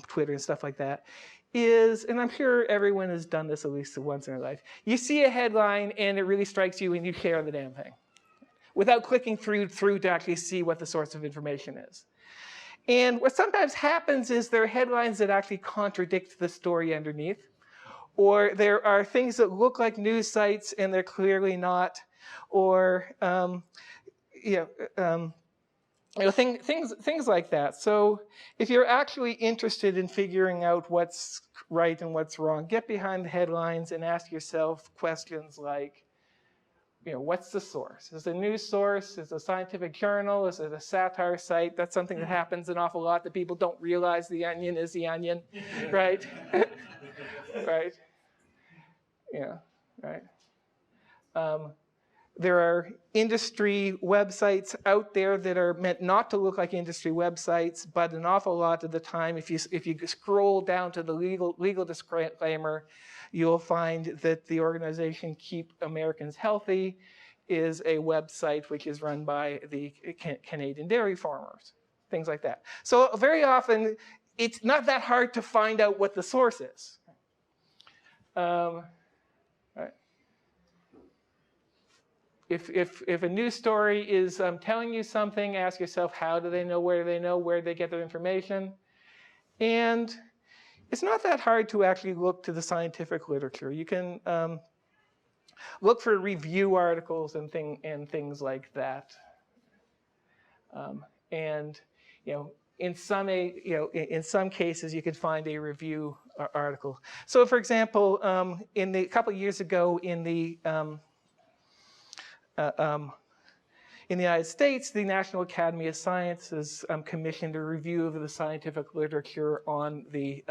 Twitter and stuff like that, is, and I'm sure everyone has done this at least once in their life, you see a headline and it really strikes you and you share the damn thing without clicking through to actually see what the source of information is. And what sometimes happens is there are headlines that actually contradict the story underneath, or there are things that look like news sites and they're clearly not, or things like that. So if you're actually interested in figuring out what's right and what's wrong, get behind the headlines and ask yourself questions like, what's the source? Is it a news source? Is it a scientific journal? Is it a satire site? That's something that happens an awful lot, that people don't realize the onion is the onion, right? Right? Yeah, right. There are industry websites out there that are meant not to look like industry websites, but an awful lot of the time, if you scroll down to the legal disclaimer, you'll find that the organization Keep Americans Healthy is a website which is run by the Canadian dairy farmers, things like that. So very often, it's not that hard to find out what the source is. Right. If a news story is telling you something, ask yourself, how do they know, where do they get their information? And it's not that hard to actually look to the scientific literature. You can look for review articles and things like that. And in some cases, you could find a review article. So, for example, a couple of years ago in the United States, the National Academy of Sciences commissioned a review of the scientific literature on the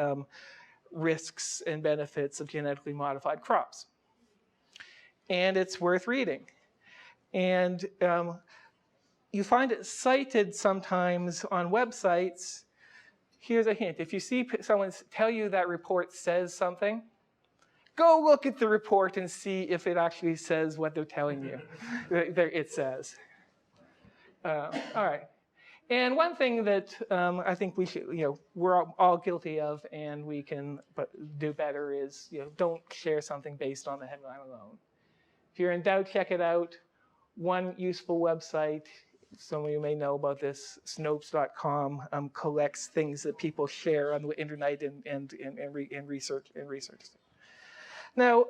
risks and benefits of genetically modified crops. And it's worth reading. And you find it cited sometimes on websites here's a hint. If you see someone tell you that report says something, go look at the report and see if it actually says what they're telling you it says. All right. And one thing that I think we should, we're all guilty of, and we can do better is, don't share something based on the headline alone. If you're in doubt, check it out. One useful website, some of you may know about this, Snopes.com, collects things that people share on the internet and research. Now,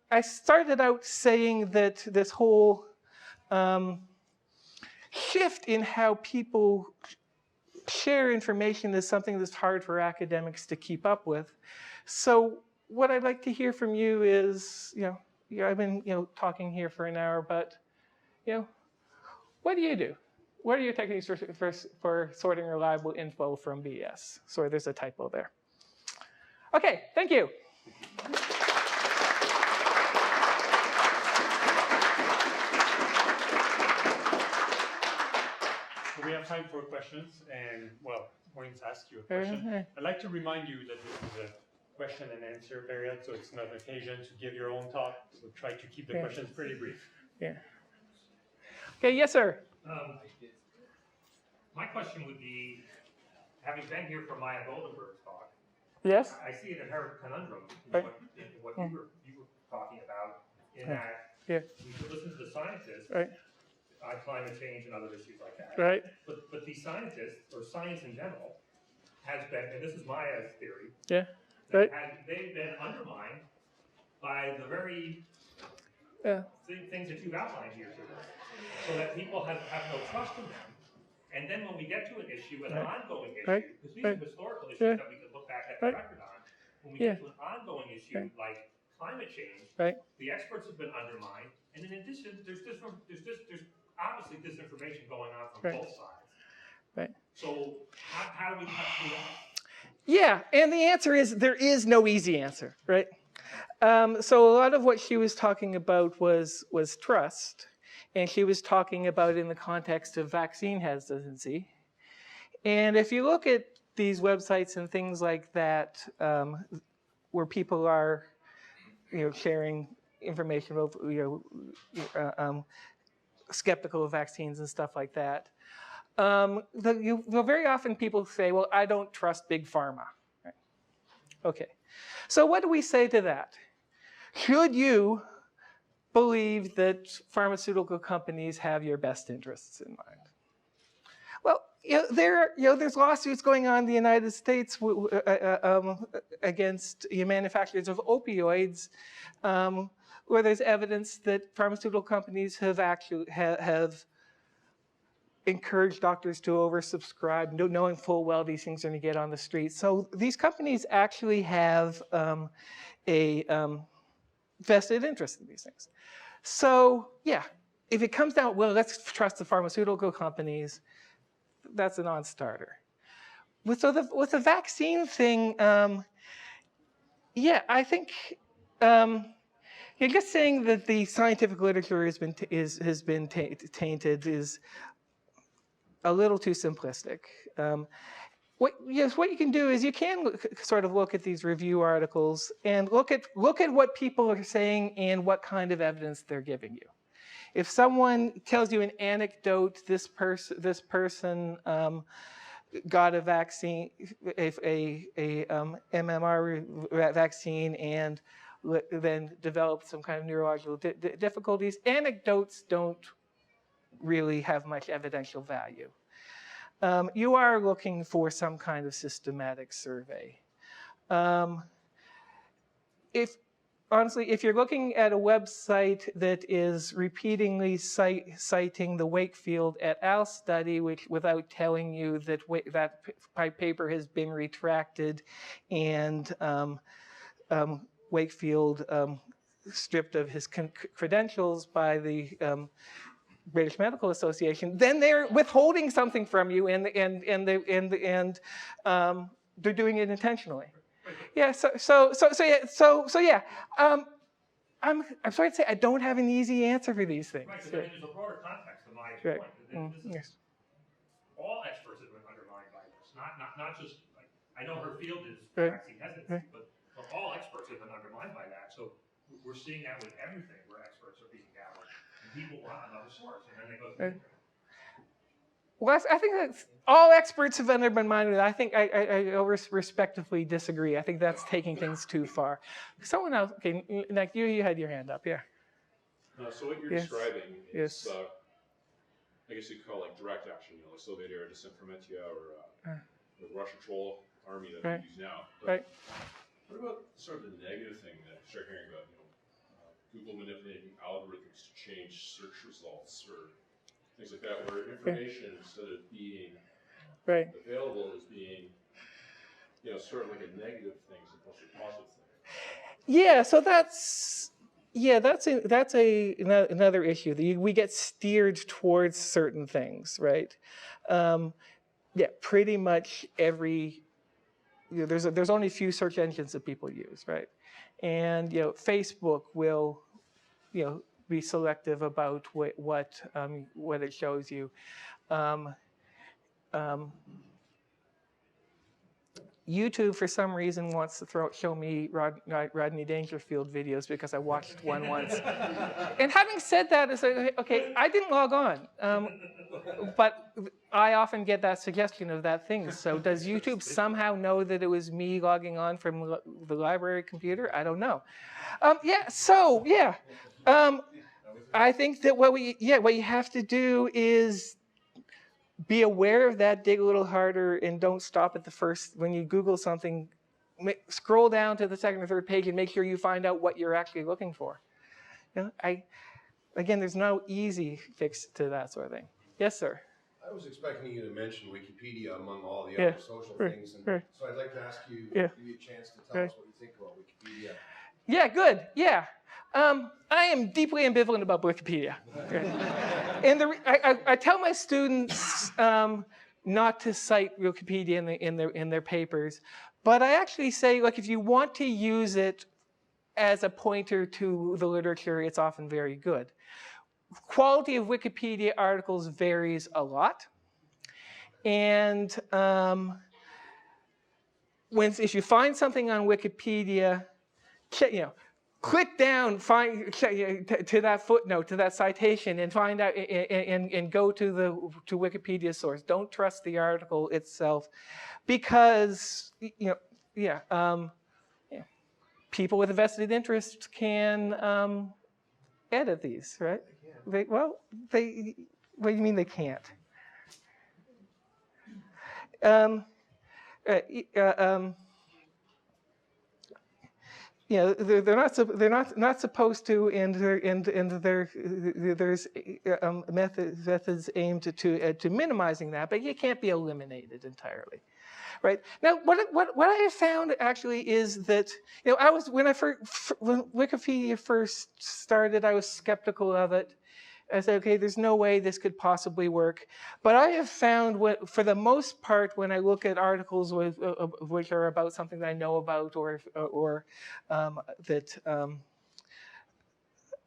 I started out saying that this whole shift in how people share information is something that's hard for academics to keep up with. So what I'd like to hear from you is, I've been talking here for an hour, but what do you do? What are your techniques for sorting reliable info from BS? Sorry, there's a typo there. Okay, thank you. So we have time for questions, and Wayne's asked you a question. I'd like to remind you that this is a question and answer period, so it's not an occasion to give your own talk. So try to keep the questions pretty brief. Yeah. Okay. Yes, sir. My question would be, having been here for Maya Goldenberg's talk, Yes. I see an inherent conundrum in Right. what you were talking about, in that Yeah. we should listen to the scientists Right. on climate change and other issues like that. Right. But these scientists, or science in general, has been, and this is Maya's theory, Yeah. Right. they've been undermined by the very Yeah. things that you've outlined here today, so that people have no trust in them. And then when we get to an issue, an ongoing issue, Right. because these Right. are historical issues Yeah. that we could look back at the Right. record on, when we Yeah. get to an ongoing issue Right. like climate change, Right. the experts have been undermined, and in addition, there's obviously disinformation going on from Right. both sides. Right. So how do we cut through that? Yeah, and the answer is there is no easy answer, right? So a lot of what she was talking about was trust, and she was talking about it in the context of vaccine hesitancy. And if you look at these websites and things like that, where people are, sharing information about, skeptical of vaccines and stuff like that, very often people say, well, I don't trust big pharma. Right? Okay, so what do we say to that? Should you believe that pharmaceutical companies have your best interests in mind? Well, there's lawsuits going on in the United States against manufacturers of opioids, where there's evidence that pharmaceutical companies have encouraged doctors to oversubscribe, knowing full well these things are going to get on the street. So these companies actually have a vested interest in these things. So yeah, if it comes down, well, let's trust the pharmaceutical companies, that's a non-starter. With the vaccine thing, yeah, I think just saying that the scientific literature has been tainted is a little too simplistic. What you can do is you can sort of look at these review articles and look at what people are saying and what kind of evidence they're giving you. If someone tells you an anecdote, this person got a vaccine, a MMR vaccine, and then developed some kind of neurological difficulties, anecdotes don't really have much evidential value. You are looking for some kind of systematic survey. If you're looking at a website that is repeatedly citing the Wakefield et al. Study, without telling you that that paper has been retracted and Wakefield stripped of his credentials by the British Medical Association, then they're withholding something from you, and they're doing it intentionally. Yeah. So yeah. I'm sorry to say I don't have an easy answer for these things. Right, because there's a broader context to my Right. point. This is, Yes. all experts have been undermined by this, not just like I know her field is Right. vaccine hesitancy, but all experts have been undermined by that. So we're seeing that with everything where experts are being gathered. And people want another source, and then they go to the internet. Well, I think that all experts have undermined it. I think I respectively disagree. I think that's taking things too far. Someone else, okay, like you had your hand up, yeah. So what you're Yes. describing Yes. is, I guess you'd call like direct action, like Soviet era Disinformation or the Russian troll army that Right. we use now. But Right. what about sort of the negative thing that you start hearing about, Google manipulating algorithms to change search results or things like that, where information instead of being available is being, sort of like a negative thing as opposed to a positive thing. Yeah, so that's another issue. We get steered towards certain things, right? Pretty much every there's only a few search engines that people use, right? And Facebook will be selective about what it shows you. YouTube, for some reason, wants to show me Rodney Dangerfield videos because I watched one once. And having said that, it's like, okay, I didn't log on, but I often get that suggestion of that thing. So does YouTube somehow know that it was me logging on from the library computer? I don't know. I think that what you have to do is be aware of that, dig a little harder, and don't stop at the first. When you Google something, scroll down to the second or third page and make sure you find out what you're actually looking for. Again, there's no easy fix to that sort of thing. Yes, sir. I was expecting you to mention Wikipedia among all the other social things, and so I'd like to ask you, give you a chance to tell us what you think about Wikipedia. Yeah, good. Yeah. I am deeply ambivalent about Wikipedia. And I tell my students not to cite Wikipedia in their papers, but I actually say, look, if you want to use it as a pointer to the literature, it's often very good. Quality of Wikipedia articles varies a lot, and if you find something on Wikipedia, click down, to that footnote, to that citation, and find out and go to Wikipedia's source. Don't trust the article itself, because people with a vested interest can edit these, right? What do you mean they can't? They're not supposed to, and there's methods aimed to minimizing that, but you can't be eliminated entirely, right? Now, what I have found actually is that when Wikipedia first started, I was skeptical of it. I said, okay, there's no way this could possibly work. But I have found, for the most part, when I look at articles which are about something that I know about, or that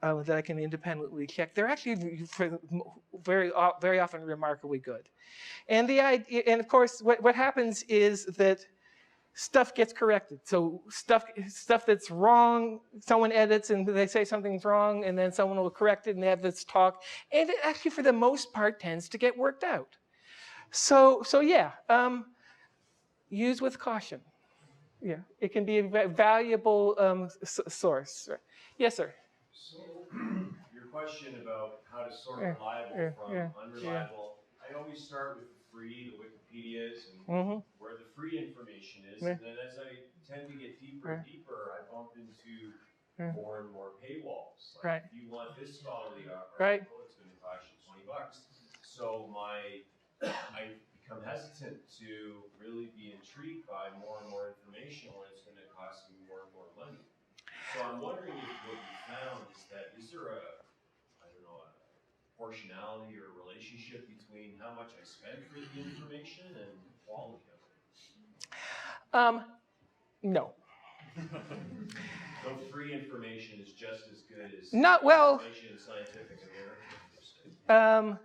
I can independently check, they're actually very often remarkably good. And of course, what happens is that stuff gets corrected. So stuff that's wrong, someone edits and they say something's wrong, and then someone will correct it and they have this talk. And it actually, for the most part, tends to get worked out. So use with caution. Yeah, it can be a valuable source. Yes, sir. So your question about how to sort reliable from unreliable, I always start with the free, the Wikipedias, and where the free information is. And then as I tend to get deeper and deeper, I bump into more and more paywalls. Like, if you want this scholarly article, it's going to cost you $20. So I become hesitant to really be intrigued by more and more information when it's going to cost me more and more money. So I'm wondering if what you found is there a proportionality or relationship between how much I spend for the information and the quality of it? No. So free information is just as good as information in Scientific American.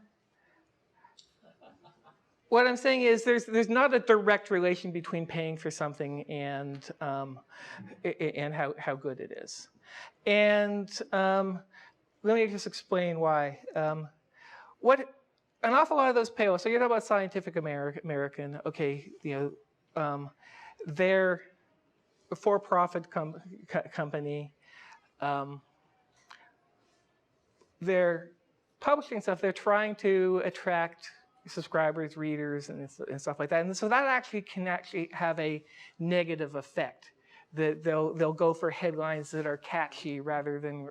what I'm saying is there's not a direct relation between paying for something and how good it is. And let me just explain why. What an awful lot of those paywalls. So you're talking about Scientific American. Okay, they're a for-profit company. They're publishing stuff. They're trying to attract subscribers, readers, and stuff like that. And so that actually can actually have a negative effect. That they'll go for headlines that are catchy rather than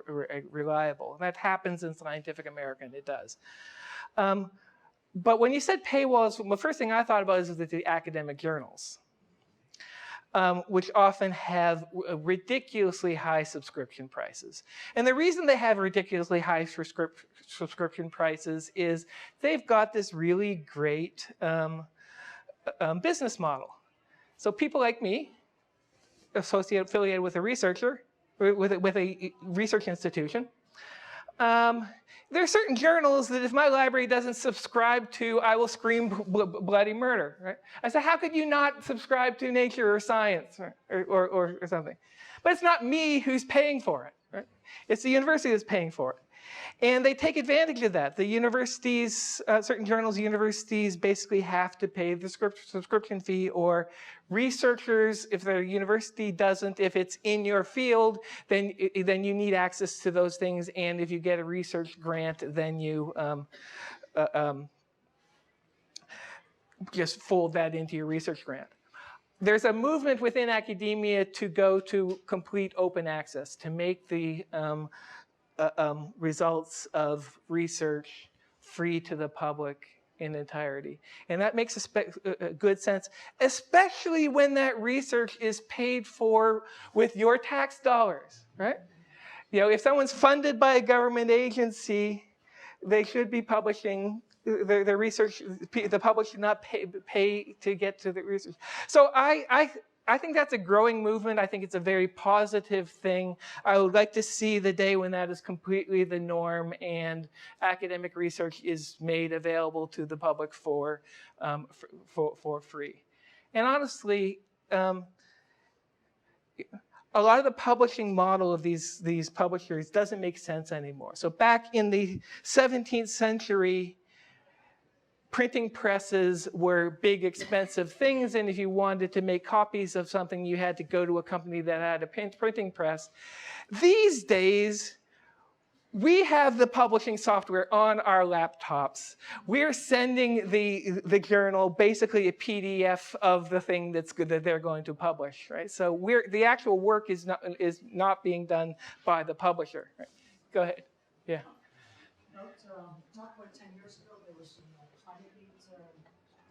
reliable. And that happens in Scientific American. It does. But when you said paywalls, the first thing I thought about is the academic journals, which often have ridiculously high subscription prices. And the reason they have ridiculously high subscription prices is they've got this really great business model. So people like me, affiliated with a researcher, with a research institution, there are certain journals that if my library doesn't subscribe to, I will scream bloody murder. Right? I say, how could you not subscribe to Nature or Science or something? But it's not me who's paying for it. Right? It's the university that's paying for it. And they take advantage of that. The universities, certain journals, universities basically have to pay the subscription fee, or researchers, if the university doesn't, if it's in your field, then you need access to those things. And if you get a research grant, then you just fold that into your research grant. There's a movement within academia to go to complete open access, to make the results of research free to the public in entirety. And that makes a good sense, especially when that research is paid for with your tax dollars, right? You know, if someone's funded by a government agency, they should be publishing their research. The public should not pay to get to the research. So I think that's a growing movement. I think it's a very positive thing. I would like to see the day when that is completely the norm and academic research is made available to the public for free. And honestly, a lot of the publishing model of these publishers doesn't make sense anymore. So back in the 17th century, printing presses were big, expensive things, and if you wanted to make copies of something, you had to go to a company that had a printing press. These days, we have the publishing software on our laptops. We're sending the journal basically a PDF of the thing that they're going to publish, right? So the actual work is not being done by the publisher. Right? Go ahead. Yeah. Not quite 10 years ago, there was some climate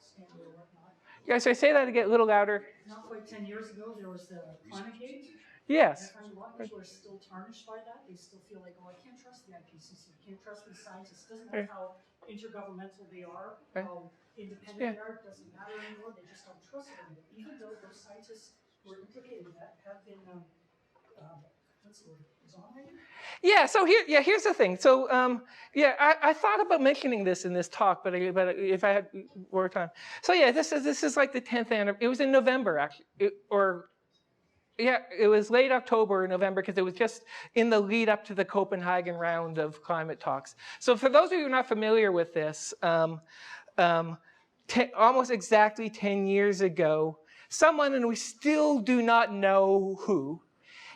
scandal or whatnot. Yeah, so say that again, a little louder. Not quite 10 years ago, there was the climate gate. Yes. And I find a lot of people are still tarnished by that. They still feel like, oh, I can't trust the IPCC. I can't trust these scientists. It doesn't matter how intergovernmental they are, how independent they are. It doesn't matter anymore. They just don't trust them. Even though those scientists who are implicated in that have been, what's the word, exonerated? Yeah, so here's the thing. So I thought about mentioning this in this talk, but if I had more time. So yeah, this is like the 10th anniversary. It was in November, actually, it was late October or November, because it was just in the lead up to the Copenhagen round of climate talks. So for those of you who are not familiar with this, almost exactly 10 years ago, someone, and we still do not know who,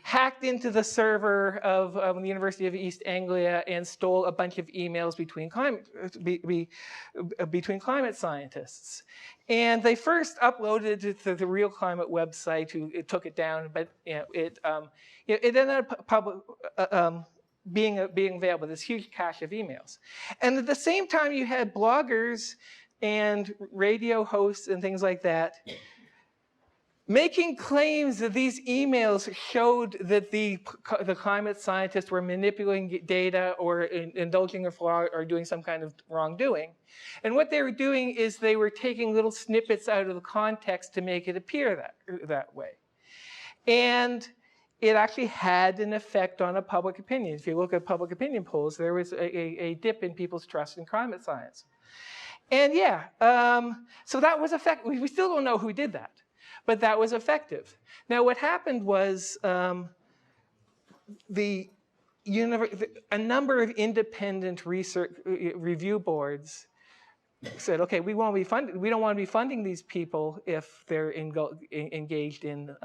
hacked into the server of the University of East Anglia and stole a bunch of emails between climate scientists. And they first uploaded it to the Real Climate website, who took it down, but it ended up being available, this huge cache of emails. And at the same time, you had bloggers and radio hosts and things like that making claims that these emails showed that the climate scientists were manipulating data or indulging in fraud or doing some kind of wrongdoing. And what they were doing is they were taking little snippets out of the context to make it appear that way. And it actually had an effect on public opinion. If you look at public opinion polls, there was a dip in people's trust in climate science. And yeah, so that was effective. We still don't know who did that, but that was effective. Now what happened was a number of independent research review boards said, okay, we don't want to be funding these people if they're engaged in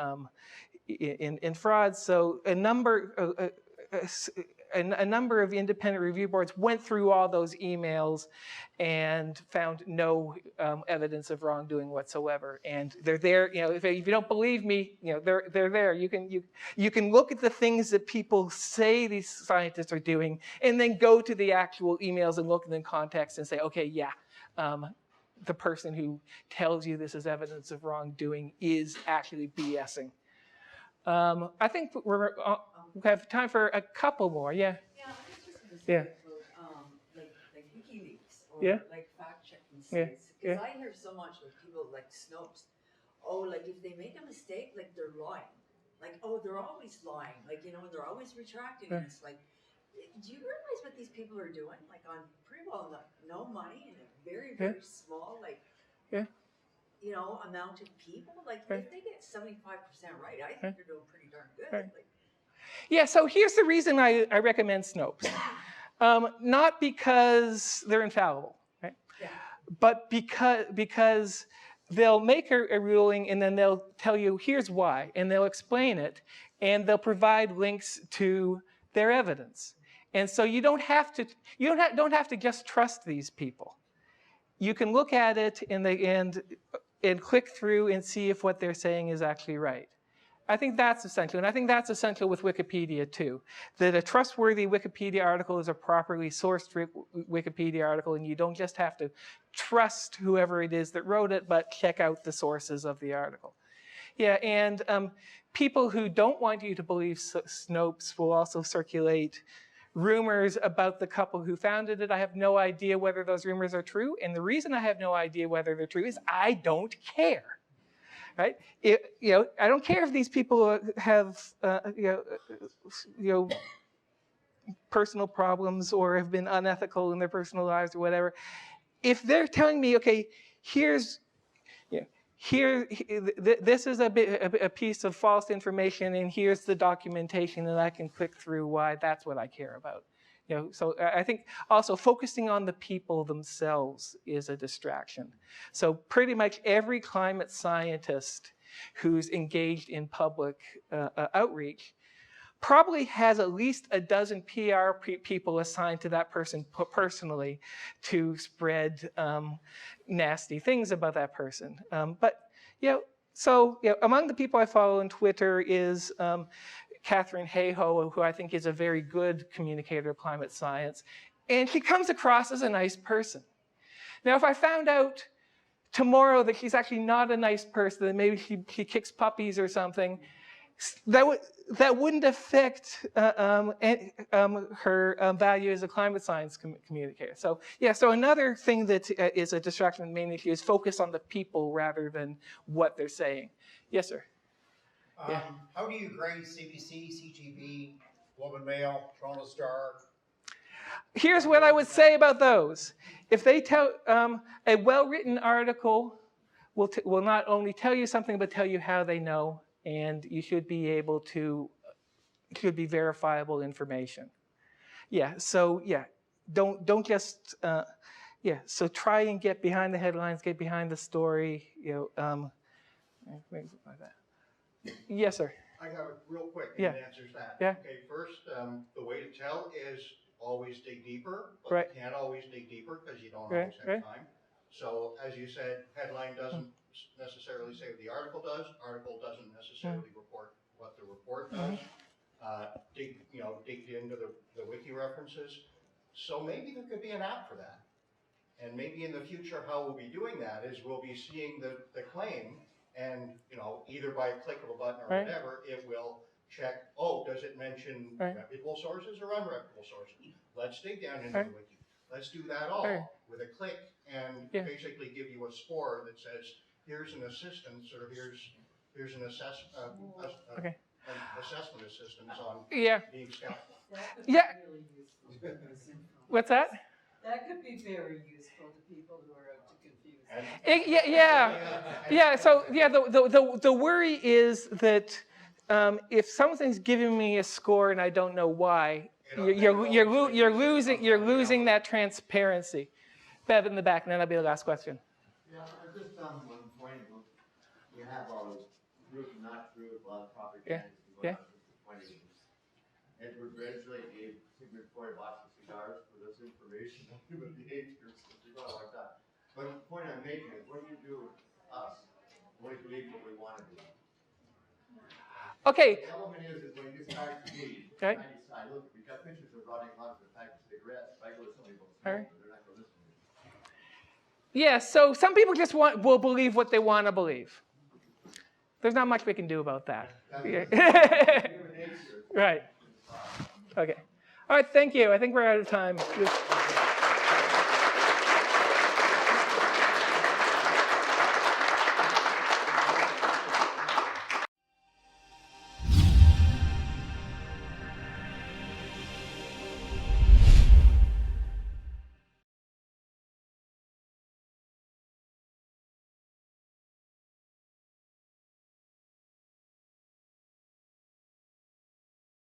fraud. So a number of independent review boards went through all those emails and found no evidence of wrongdoing whatsoever. And they're there. If you don't believe me, they're there. You can look at the things that people say these scientists are doing, and then go to the actual emails and look at them in context and say, okay, yeah. The person who tells you this is evidence of wrongdoing is actually BSing. I think we have time for a couple more. Yeah. Yeah, I was just going to say about like WikiLeaks or like fact-checking sites, because I hear so much of people like Snopes. Oh, like if they make a mistake, like they're lying. Like, oh, they're always lying. Like, they're always retracting. And it's like, do you realize what these people are doing? Like on pretty well no money and a very, very small, amount of people. Like if they get 75% right, I think they're doing pretty darn good. Like, yeah, so here's the reason I recommend Snopes. Not because they're infallible, right? Yeah. But because they'll make a ruling and then they'll tell you here's why, and they'll explain it, and they'll provide links to their evidence. And so you don't have to just trust these people. You can look at it and click through and see if what they're saying is actually right. I think that's essential, and I think that's essential with Wikipedia too. That a trustworthy Wikipedia article is a properly sourced Wikipedia article, and you don't just have to trust whoever it is that wrote it, but check out the sources of the article. Yeah, and people who don't want you to believe Snopes will also circulate rumors about the couple who founded it. I have no idea whether those rumors are true, and the reason I have no idea whether they're true is I don't care. Right? I don't care if these people have personal problems or have been unethical in their personal lives or whatever. If they're telling me, okay, this is a piece of false information, and here's the documentation, and I can click through why that's what I care about. So I think also focusing on the people themselves is a distraction. So pretty much every climate scientist who's engaged in public outreach probably has at least a dozen PR people assigned to that person personally to spread nasty things about that person. So among the people I follow on Twitter is Catherine Hayhoe, who I think is a very good communicator of climate science, and she comes across as a nice person. Now, if I found out tomorrow that she's actually not a nice person, that maybe she kicks puppies or something, that wouldn't affect her value as a climate science communicator. So so another thing that is a distraction, main issue, is focus on the people rather than what they're saying. Yes, sir. How do you grade CBC, CTV, Globe and Mail, Toronto Star? Here's what I would say about those. If they tell a well-written article will not only tell you something, but tell you how they know, and you should be able to should be verifiable information. Don't just So try and get behind the headlines, get behind the story. Things like that. Yes, sir. I got it real quick. Yeah. It answers that. Yeah. Okay, first, the way to tell is always dig deeper, but Right. you can't always dig deeper because you don't Right, always have right. time. So as you said, headline doesn't necessarily say what the article does. Article doesn't necessarily report what the report does. Dig into the wiki references. So maybe there could be an app for that. And maybe in the future, how we'll be doing that is we'll be seeing the claim, and either by a click of a button or Right. whatever, it will check, oh, does it mention Right. reputable sources or unreputable sources? Let's dig down into Right. the wiki. Let's do that all Right. with a click and Yeah. basically give you a score that says, here's an assistance, or here's an Okay. an assessment assistance on Yeah. being scalped. Yeah. What's that? That could be very useful to people who are out to confuse. So the worry is that if something's giving me a score and I don't know why, you're losing that transparency. Bev in the back, and then that'll be the last question. Yeah, just on one point, we have all this truth and not truth, a lot of propaganda going on for 20 years. Edward Bradley gave Sigmund Freud lots of cigars for this information on human behavior, so we got a long time. But the point I'm making is, what do you do with us when we believe what we want to do? Okay. The element is when it gets back to me, okay. I decide, look, we've got pictures of running lungs with a pack of cigarettes. If I go to somebody about smoking, they're not going to listen to me. Yeah, so some people just will believe what they want to believe. There's not much we can do about that. Right. Okay. All right, thank you. I think we're out of time.